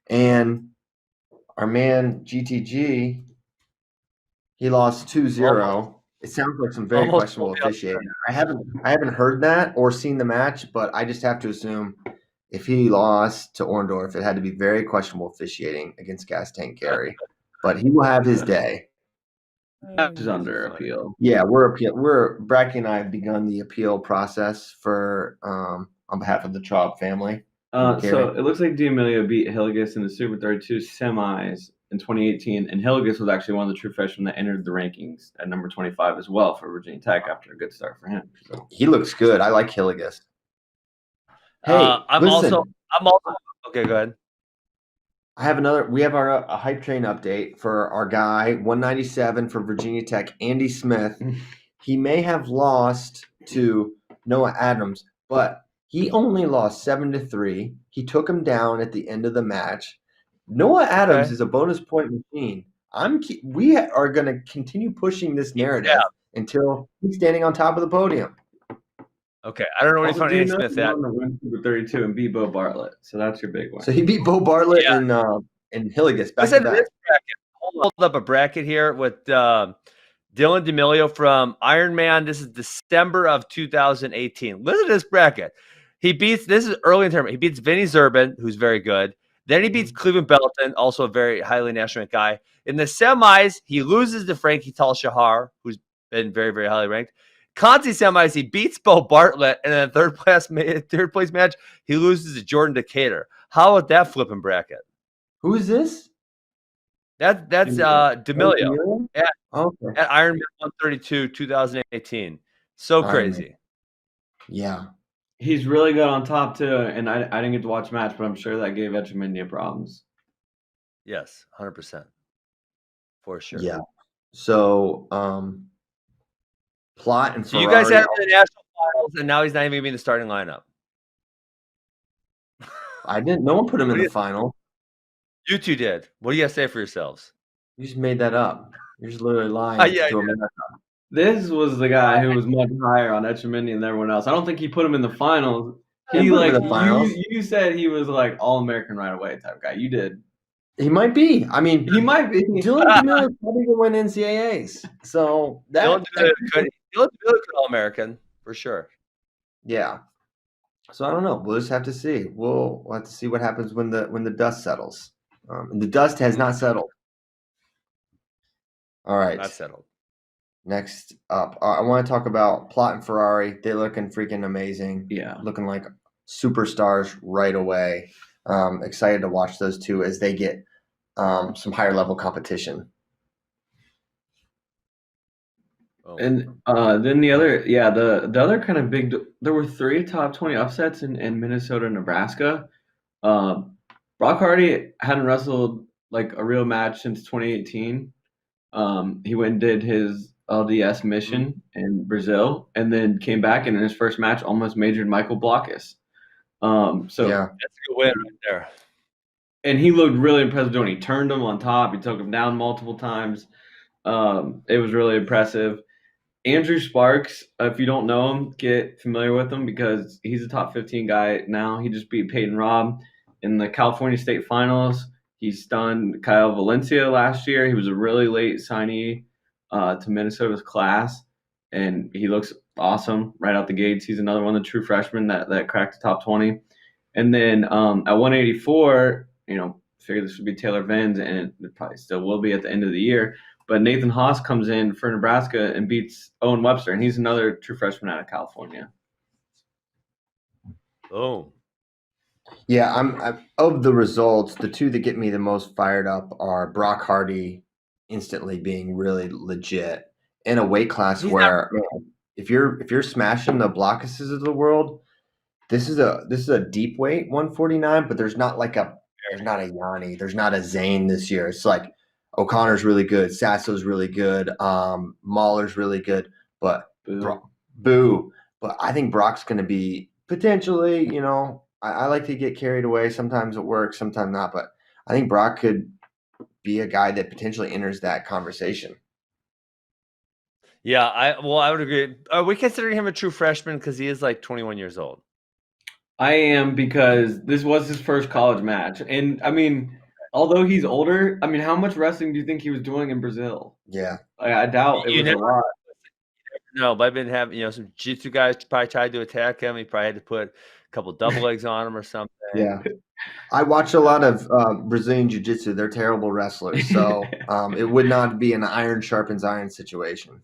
And our man GTG, he lost 2-0. It sounds like some very questionable officiating. I haven't heard that or seen the match, but I just have to assume if he lost to Orndorff, it had to be very questionable officiating against Gas Tank Gary. But he will have his day. That is under appeal. Yeah, Bracky and I have begun the appeal process for on behalf of the Traub family. So it looks like D'Amelio beat Hilligus in the Super 32 semis in 2018, and Hilligus was actually one of the true freshmen that entered the rankings at number 25 as well for Virginia Tech after a good start for him. So. He looks good. I like Hilligus. Hey, I'm also okay. Go ahead. We have a hype train update for our guy 197 for Virginia Tech, Andy Smith. He may have lost to Noah Adams, but he only lost 7-3. He took him down at the end of the match. Noah Adams is a bonus point machine. We are going to continue pushing this narrative until he's standing on top of the podium. Okay, I don't know what he's on Andy Smith at. Super 32 and beat Bo Bartlett, so that's your big one. So he beat Bo Bartlett and Hilligus back to back. Hold up a bracket here with Dylan D'Amelio from Ironman. This is December of 2018. Listen to this bracket. This is early in the tournament. He beats Vinny Zerbin, who's very good. Then he beats Cleveland Belton, also a very highly national ranked guy. In the semis, he loses to Frankie Tal-Shahar, who's been very, very highly ranked. Conti semis, he beats Bo Bartlett, and in a third place match, he loses to Jordan Decatur. How about that flipping bracket? Who is this? That's D'Amelio at Ironman 132, 2018. So crazy. Yeah. He's really good on top too, and I didn't get to watch the match, but I'm sure that gave Etchemindia problems. Yes, 100%. For sure. Yeah. So, Plot and So Ferrari. you guys had him in the national finals, and now he's not even going to be in the starting lineup. I didn't. No one put him in the final. You two did. What do you guys say for yourselves? You just made that up. You're just literally lying Yeah, to America. This was the guy who was much higher on Etchemindia than everyone else. I don't think he put him in the finals. I didn't He put him in like the finals. you said he was like All-American right away type guy. You did. He might be. I mean, He might be. Dylan Tamira probably going to win NCAAs. So Dylan could All-American for sure. Yeah. So I don't know. We'll just have to see. We'll have to see what happens when the dust settles. And the dust has not settled. All right. Not settled. Next up, I want to talk about Plot and Ferrari. They're looking freaking amazing. Yeah. Looking like superstars right away. Excited to watch those two as they get some higher level competition. Oh. And then the other, the other kind of big. There were 3 top 20 upsets in Minnesota and Nebraska. Brock Hardy hadn't wrestled like a real match since 2018. He went and did his LDS mission in Brazil, and then came back and in his first match almost majored Michael Blockus. So Yeah. That's a good win right there. And he looked really impressive doing. He turned him on top. He took him down multiple times. It was really impressive. Andrew Sparks, if you don't know him, get familiar with him because he's a top 15 guy now. He just beat Peyton Robb in the California State Finals. He stunned Kyle Valencia last year. He was a really late signee to Minnesota's class, and he looks awesome right out the gates. He's another one of the true freshmen that cracked the top 20. And then at 184, figured this would be Taylor Vins, and it probably still will be at the end of the year. But Nathan Haas comes in for Nebraska and beats Owen Webster, and he's another true freshman out of California. Boom. Yeah, I'm of the results, the two that get me the most fired up are Brock Hardy instantly being really legit in a weight class where if you're smashing the Blockuses of the world, this is a deep weight 149, but there's not a Yanni, there's not a Zane this year. It's like O'Connor's really good, Sasso's really good, Mahler's really good, but Boo. But I think Brock's going to be potentially, I like to get carried away. Sometimes it works, sometimes not. But I think Brock could be a guy that potentially enters that conversation. Yeah, I would agree. Are we considering him a true freshman because he is like 21 years old? I am, because this was his first college match. And, I mean, although he's older, I mean, how much wrestling do you think he was doing in Brazil? Yeah. I doubt it was a lot. No, but I've been having, some jiu-jitsu guys probably tried to attack him. He probably had to put a couple double legs on him or something. Yeah. I watch a lot of Brazilian jiu-jitsu. They're terrible wrestlers. So it would not be an iron sharpens iron situation.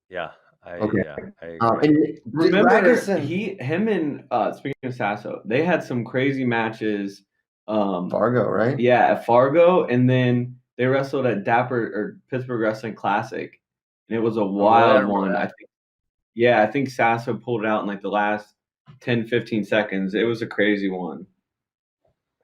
Yeah. I Okay. agree. And remember, him and speaking of Sasso, they had some crazy matches. Fargo, right? Yeah, at Fargo, and then they wrestled at Pittsburgh Wrestling Classic, and it was a wild one. I think Sasso pulled it out in like the last 10, 15 seconds. It was a crazy one.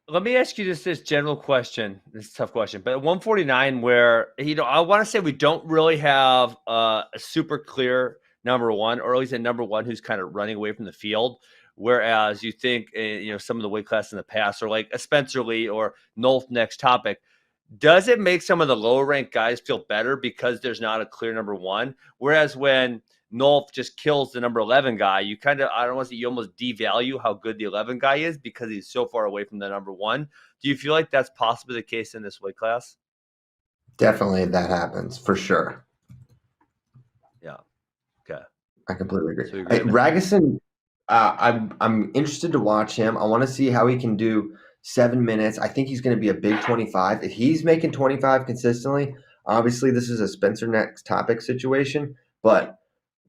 Let me ask you just this general question. This is a tough question, but at 149, where I want to say we don't really have a super clear number one, or at least a number one who's kind of running away from the field. Whereas you think, some of the weight classes in the past, or like a Spencer Lee or Nolf next topic, does it make some of the lower ranked guys feel better because there's not a clear number one? Whereas when Nolf just kills the number 11 guy, you kind of, I don't want to say, you almost devalue how good the 11 guy is because he's so far away from the number one. Do you feel like that's possibly the case in this weight class? Definitely that happens for sure. Yeah. Okay. I completely agree. So Ragusin, I'm interested to watch him. I want to see how he can do 7 minutes. I think he's going to be a big 25. If he's making 25 consistently, obviously this is a Spencer next topic situation, but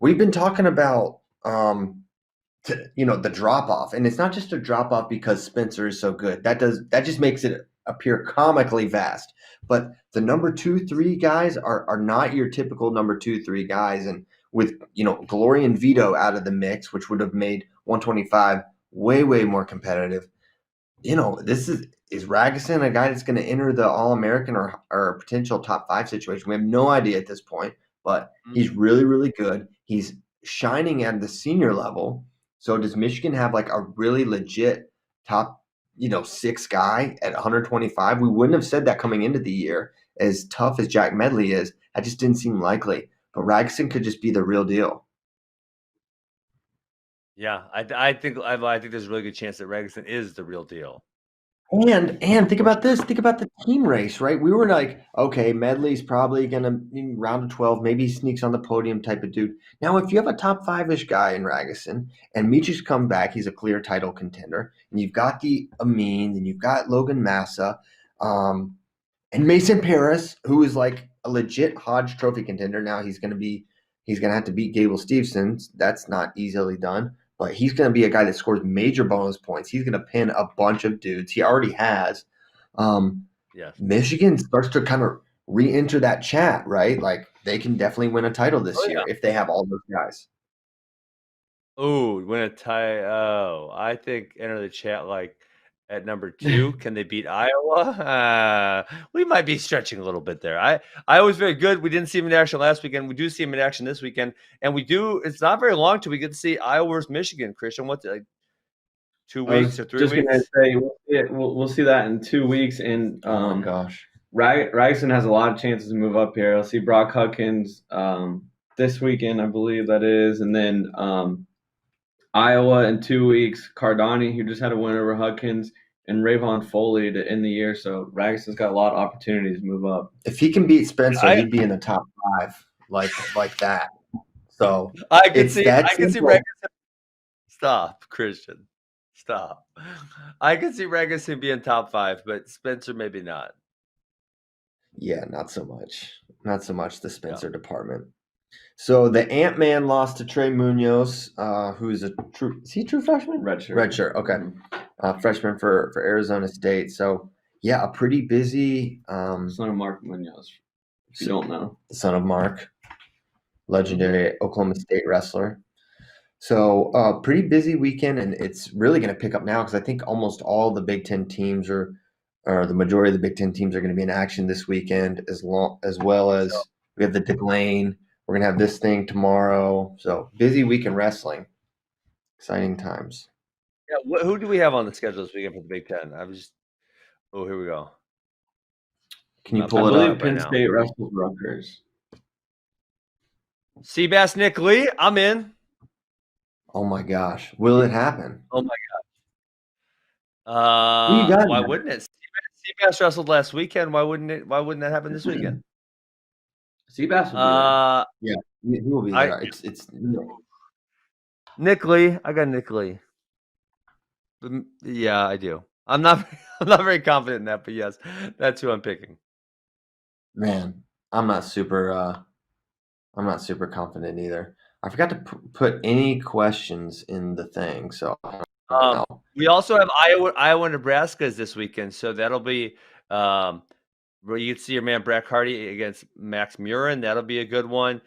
we've been talking about, the drop off, and it's not just a drop off because Spencer is so good. That just makes it appear comically vast. But the number 2, 3 guys are not your typical number 2, 3 guys, and with, Glory and Vito out of the mix, which would have made 125 way, way more competitive. This is Ragusin a guy that's going to enter the All-American or a potential top 5 situation? We have no idea at this point, but he's really, really good. He's shining at the senior level. So does Michigan have like a really legit top, 6 guy at 125? We wouldn't have said that coming into the year. As tough as Jack Medley is, that just didn't seem likely. But Ragusin could just be the real deal. Yeah, I think there's a really good chance that Ragusin is the real deal. And think about this. Think about the team race, right? We were like, okay, Medley's probably going to round of 12, maybe he sneaks on the podium type of dude. Now, if you have a top 5-ish guy in Ragusin and Michi's come back, he's a clear title contender, and you've got the Amin, and you've got Logan Massa, and Mason Paris, who is like a legit Hodge Trophy contender. Now he's going to have to beat Gable Steveson. That's not easily done. But he's going to be a guy that scores major bonus points. He's going to pin a bunch of dudes. He already has. Yes. Michigan starts to kind of re-enter that chat, right? Like they can definitely win a title this year if they have all those guys. Oh, win a tie. Oh, I think enter the chat like at number 2. Can they beat Iowa? We might be stretching a little bit there. I was very good. We didn't see him in action last weekend. We do see him in action this weekend, and we do. It's not very long till we get to see Iowa versus Michigan. Christian, what's it, like 2 weeks or 3 just weeks? Gonna say, we'll see that in 2 weeks. And Oh my gosh, Ragusin has a lot of chances to move up here. I'll see Brock Huckins this weekend, I believe that is, and then Iowa in 2 weeks. Cardani, who just had a win over Huckins, and Rayvon Foley to end the year. So Ragusin's got a lot of opportunities to move up. if he can beat Spencer, he'd be in the top 5, like that. So I can see Ragusin. Stop, Christian. Stop. I can see Ragusin being top 5, but Spencer maybe not. Yeah, not so much. Not so much the Spencer department. So the Ant-Man lost to Trey Munoz, who's is he a true freshman? Redshirt. Okay. Freshman for Arizona State. So yeah, a pretty busy Son of Mark Munoz, if you don't know. Son of Mark, legendary Oklahoma State wrestler. So pretty busy weekend, and it's really going to pick up now because I think almost all the Big Ten teams or the majority of the Big Ten teams are going to be in action this weekend, as well as we have the DeLane. We're going to have this thing tomorrow. So busy week in wrestling. Exciting times. Yeah, who do we have on the schedule this weekend for the Big Ten? Here we go. Can you pull it up? I believe right Penn State wrestles Rutgers. Seabass Nick Lee, I'm in. Oh my gosh. Will it happen? Oh my gosh. Why wouldn't it? Seabass wrestled last weekend. Why wouldn't that happen this weekend? Seabass will be there. Yeah, he will be there. It's Nick Lee. I got Nick Lee. Yeah, I do. I'm not very confident in that, but yes, that's who I'm picking. Man, I'm not super confident either. I forgot to put any questions in the thing, so I don't know. We also have Iowa, Nebraska this weekend, so that'll be where you can see your man Brad Hardy against Max Murin. That'll be a good one.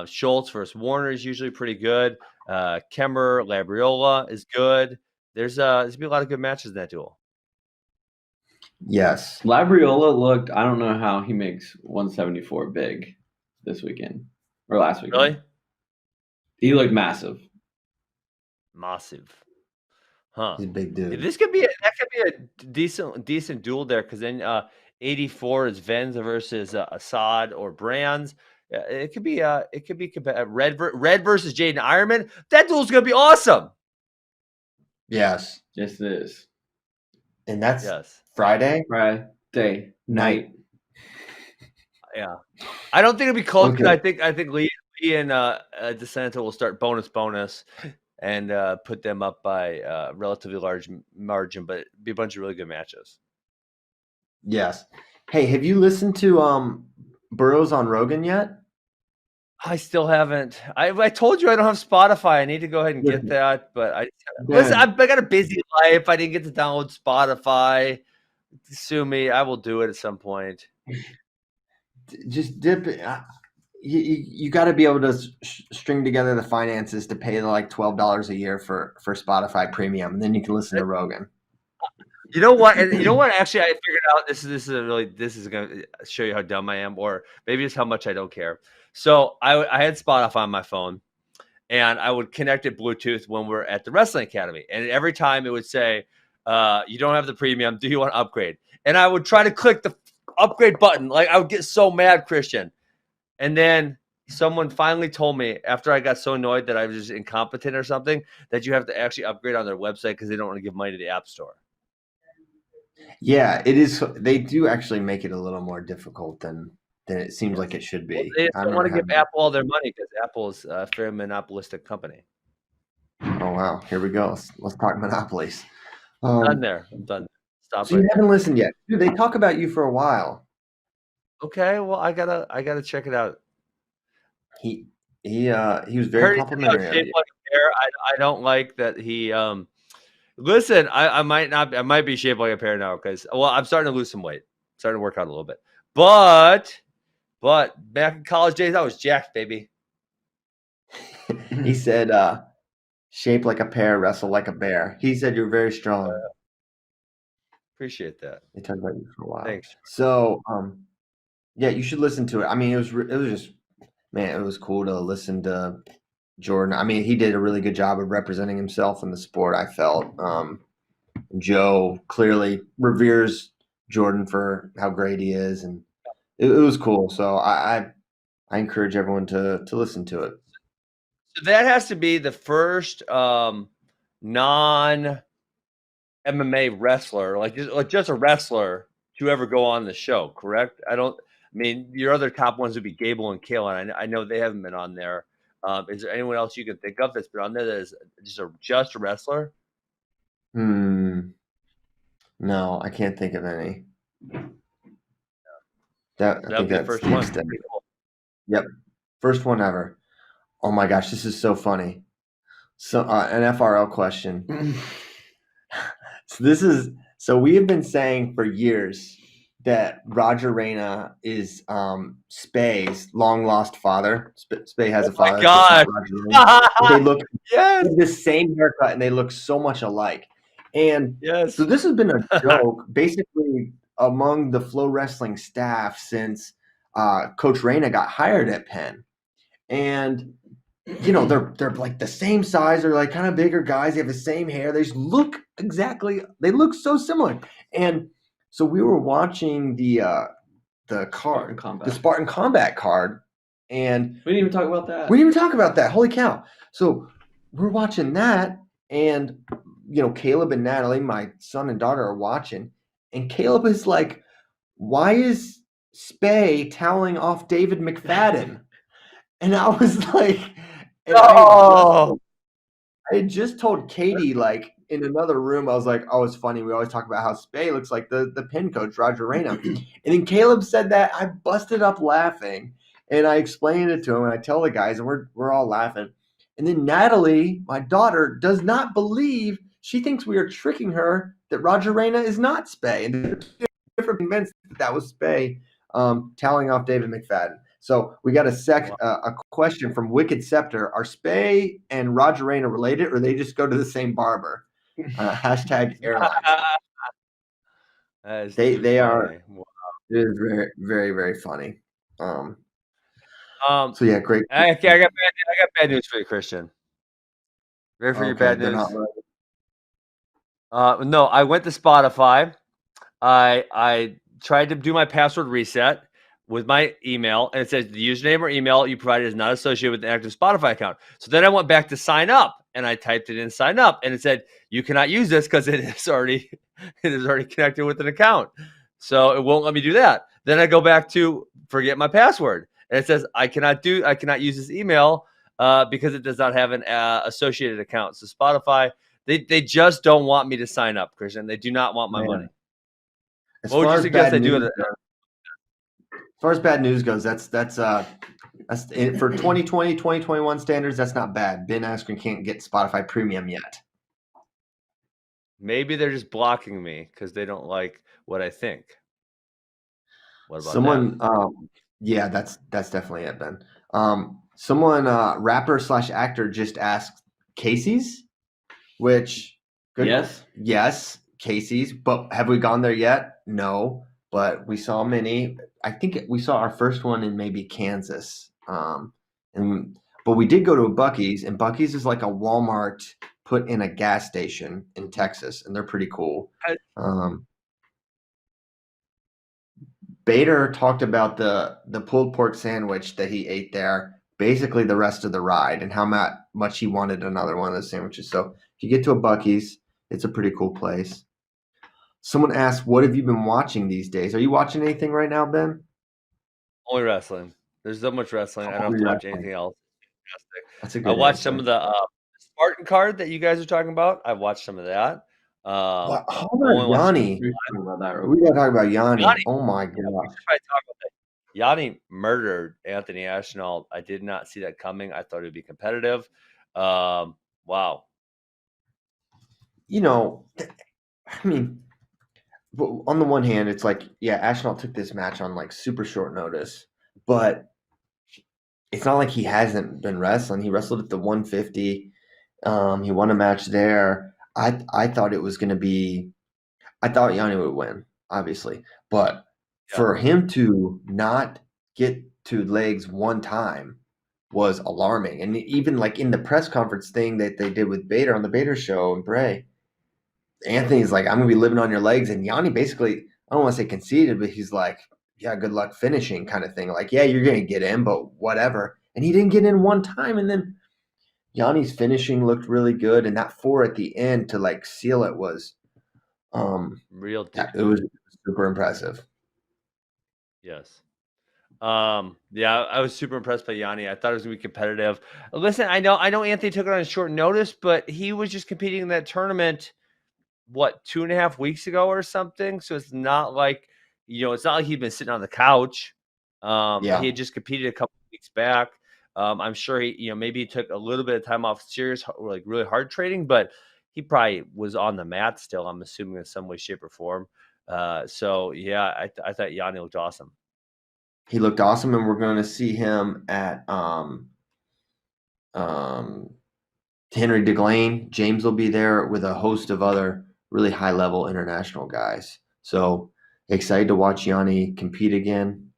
Schultz versus Warner is usually pretty good. Kemmer Labriola is good. There's gonna be a lot of good matches in that duel. Yes, Labriola looked. I don't know how he makes 174 big this weekend or last weekend. Really? He looked massive. Massive. Huh. He's a big dude. That could be a decent duel there, because then 84 is Venza versus Assad or Brands. It could be Red versus Jaden Ironman. That duel's gonna be awesome. Yes. Yes, it is. And that's Friday night. Yeah. I don't think it'll be close. Okay. I think Lee and DeSanto will start bonus and put them up by a relatively large margin, but it'll be a bunch of really good matches. Yes. Hey, have you listened to Burroughs on Rogan yet? I still haven't. I told you I don't have Spotify. I need to go ahead and get that, but I got a busy life. I didn't get to download Spotify. Sue me. I will do it at some point. Just dip it. you got to be able to string together the finances to pay like $12 a year for Spotify Premium, and then you can listen to Rogan. You know what? And you know what? Actually, I figured out this is going to show you how dumb I am, or maybe just how much I don't care. So I had Spotify on my phone, and I would connect it Bluetooth when we're at the wrestling academy, and every time it would say, "You don't have the premium. Do you want to upgrade?" And I would try to click the upgrade button. Like I would get so mad, Christian. And then someone finally told me after I got so annoyed that I was just incompetent or something that you have to actually upgrade on their website because they don't want to give money to the App Store. Yeah, it is. They do actually make it a little more difficult than it seems like it should be. Well, they just don't want to give Apple all their money because Apple is a very monopolistic company. Oh wow, here we go. Let's talk monopolies. I'm done there. I'm done. Stop. So you haven't listened yet. Dude, they talk about you for a while. Okay, well I gotta check it out. He was very complimentary. Shaped like a pear. I don't like that he listen, I might be shaped like a pear now because I'm starting to lose some weight. Starting to work out a little bit. But back in college days I was jacked, baby. He said shaped like a pear, wrestle like a bear. He said you're very strong. Appreciate that. They talked about you for a while. Thanks. So yeah, you should listen to it. I mean, it was just, man, it was cool to listen to Jordan. I mean, he did a really good job of representing himself in the sport, I felt. Joe clearly reveres Jordan for how great he is, and it was cool. So I encourage everyone to listen to it. So that has to be the first non-MMA wrestler, like just a wrestler to ever go on the show, correct? I mean, your other top ones would be Gable and Kalen. I know they haven't been on there. Is there anyone else you can think of that's been on there that is just a wrestler? No, I can't think of any. I think that's the first one. Yep, first one ever. Oh my gosh, this is so funny. So an FRL question. So we have been saying for years that Roger Reyna is Spay's long lost father. Spay has a father. My God. They look yes. the same haircut and they look so much alike. And yes. So this has been a joke basically among the FloWrestling staff since Coach Reyna got hired at Penn. And you know, they're like the same size, they're like kind of bigger guys, they have the same hair, they just look they look so similar. And so we were watching the card, the Spartan Combat card, and we didn't even talk about that. Holy cow. So we're watching that, and you know, Caleb and Natalie, my son and daughter, are watching, and Caleb is like, why is Spay toweling off David McFadden? And I was like, I had just told Katie, like, in another room, I was like, oh, it's funny. We always talk about how Spay looks like the pin coach, Roger Reyna. And then Caleb said that. I busted up laughing. And I explained it to him. And I tell the guys, and we're all laughing. And then Natalie, my daughter, does not believe. She thinks we are tricking her that Roger Reyna is not Spay. And they're convinced that was Spay toweling off David McFadden. So we got a question from Wicked Scepter. Are Spay and Roger Reyna related, or they just go to the same barber? Hashtag airlines. They are. Wow. It is very, very, very funny. So yeah, great. I got bad news for you, Christian. Ready for your bad news? No, I went to Spotify. I tried to do my password reset with my email, and it says the username or email you provided is not associated with an active Spotify account. So then I went back to sign up, and I typed it in sign up, and it said you cannot use this because it is already connected with an account. So it won't let me do that. Then I go back to forget my password, and it says I cannot use this email because it does not have an associated account. So Spotify, they just don't want me to sign up, Christian. They do not want my money. What would you suggest I do with it? As far as bad news goes, that's for 2020, 2021 standards, that's not bad. Ben Askren can't get Spotify Premium yet. Maybe they're just blocking me because they don't like what I think. What about someone? Yeah, that's definitely it, Ben. Someone, rapper/actor, just asked Casey's, which good. Yes, Casey's. But have we gone there yet? No. But we saw many. I think we saw our first one in maybe Kansas. But we did go to a Buc-ee's, and Buc-ee's is like a Walmart put in a gas station in Texas, and they're pretty cool. Bader talked about the pulled pork sandwich that he ate there, basically the rest of the ride, and how much he wanted another one of those sandwiches. So if you get to a Buc-ee's, it's a pretty cool place. Someone asked, "What have you been watching these days? Are you watching anything right now, Ben?" Only wrestling. There's so much wrestling. I don't have to watch anything else. That's a good I watched answer. some of the Spartan card that you guys are talking about. I've watched some of that. How about Yanni? We gotta talk about Yanni. Oh my gosh! We should probably talk about that. Yanni murdered Anthony Ashnault. I did not see that coming. I thought it would be competitive. Wow. You know, I mean, on the one hand, it's like, yeah, Ashnault took this match on like super short notice, but it's not like he hasn't been wrestling. He wrestled at the 150. He won a match there. I thought it was going to be. I thought Yanni would win, obviously, but for him to not get to legs one time was alarming. And even like in the press conference thing that they did with Bader on the Bader show and Bray, Anthony's like, "I'm gonna be living on your legs," and Yanni basically, I don't want to say conceded, but he's like, "Yeah, good luck finishing," kind of thing. Like, yeah, you're gonna get in, but whatever. And he didn't get in one time, and then Yanni's finishing looked really good, and that 4 at the end to like seal it was real. It was super impressive. Yes. Yeah, I was super impressed by Yanni. I thought it was gonna be competitive. Listen, I know Anthony took it on short notice, but he was just competing in that tournament, 2.5 weeks ago or something. So it's not like, it's not like he'd been sitting on the couch. He had just competed a couple of weeks back. I'm sure he, maybe he took a little bit of time off serious, like really hard training, but he probably was on the mat still, I'm assuming, in some way, shape, or form. So yeah, I thought Yanni looked awesome. He looked awesome, and we're going to see him at Henry DeGlane. James will be there with a host of other really high-level international guys. So excited to watch Yanni compete again.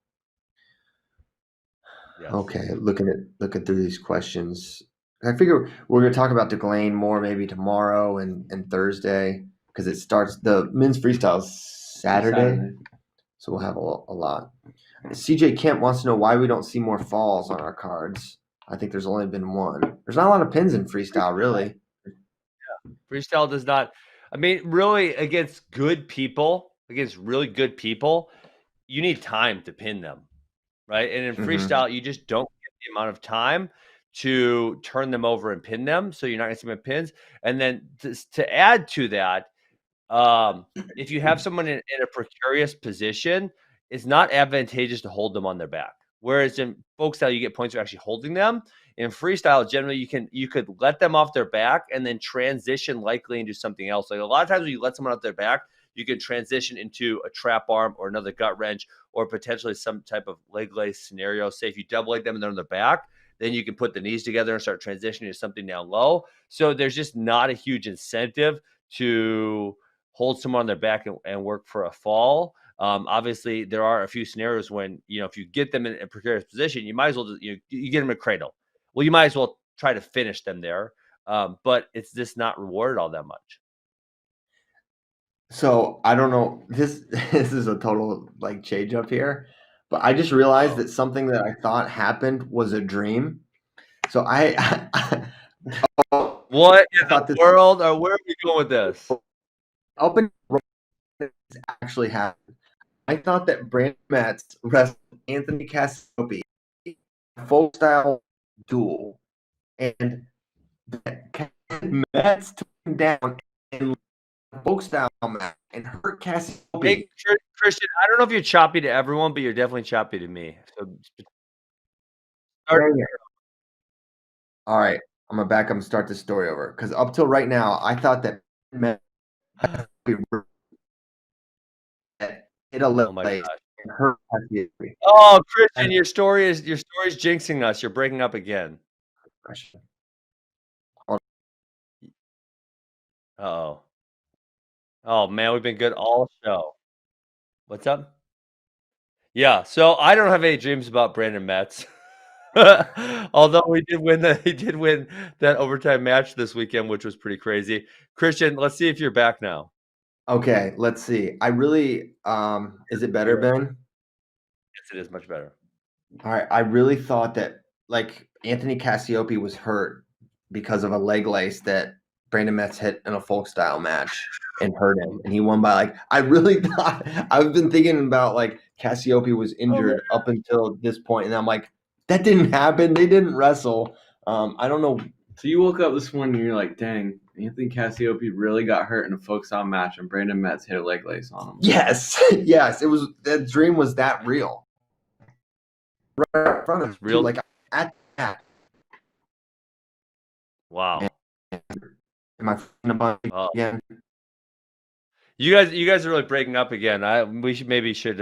Yes. Okay, looking through these questions. I figure we're going to talk about DeGlane more maybe tomorrow and Thursday, because it starts, the men's freestyle Saturday. So we'll have a lot. CJ Kemp wants to know why we don't see more falls on our cards. I think there's only been one. There's not a lot of pins in freestyle, really. Yeah, freestyle does not. I mean, really, against really good people, you need time to pin them, right? And in freestyle, you just don't get the amount of time to turn them over and pin them, so you're not going to see my pins. And then to add to that, if you have someone in a precarious position, it's not advantageous to hold them on their back. Whereas in folk style, you get points for actually holding them. In freestyle, generally, you could let them off their back and then transition likely into something else. Like a lot of times when you let someone off their back, you can transition into a trap arm or another gut wrench or potentially some type of leg lace scenario. Say if you double leg them and they're on their back, then you can put the knees together and start transitioning to something down low. So there's just not a huge incentive to hold someone on their back and work for a fall. Obviously, there are a few scenarios when, if you get them in a precarious position, you might as well, you get them a cradle. Well, you might as well try to finish them there. But it's just not rewarded all that much. So I don't know. This is a total like change up here, but I just realized that something that I thought happened was a dream. So what in the world, or where are we going with this? Up in actually happened. I thought that Brandon Metz wrestled Anthony Cassiope folk style duel, and Metz took him down in folk style match and hurt Cassiope. Hey, Christian, I don't know if you're choppy to everyone, but you're definitely choppy to me. So all right, I'm gonna back up and start the story over, because up till right now, I thought that Metz hit a leg and hurt Cassioppi. Oh, Christian, your story is jinxing us. You're breaking up again. Uh-oh. Oh man, we've been good all show. What's up? Yeah, so I don't have any dreams about Brandon Metz. Although he did win that overtime match this weekend, which was pretty crazy. Christian, let's see if you're back now. Okay, let's see. I really is it better, Ben? Yes, it is much better. All right. I really thought that like Anthony Cassioppi was hurt because of a leg lace that Brandon Metz hit in a folk style match and hurt him. And he won by like I really thought I've been thinking about like Cassioppi was injured up until this point, and I'm like, that didn't happen. They didn't wrestle. I don't know. So you woke up this morning and you're like, dang, Anthony Cassioppi really got hurt in a folk style match and Brandon Metz hit a leg lace on him. Yes. Yes. It was that dream was that real. Right in front of Real? you, like at that. Wow. Am I again? You guys are really breaking up again. We should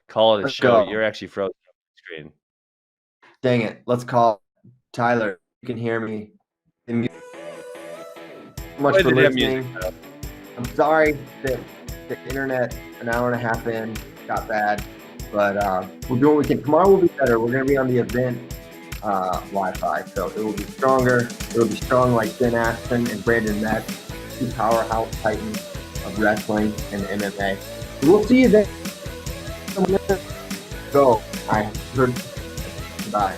call it a Let's show. go. You're actually frozen on the screen. Dang it. Let's call Tyler. You can hear me. Thank you so much Play for the damn listening. music. I'm sorry that the internet an hour and a half in got bad, but we'll do what we can. Tomorrow will be better. We're going to be on the event Wi-Fi, so it will be stronger. It will be strong like Ben Aston and Brandon Metz, two powerhouse titans of wrestling and MMA. We'll see you then. Go. I heard. Bye.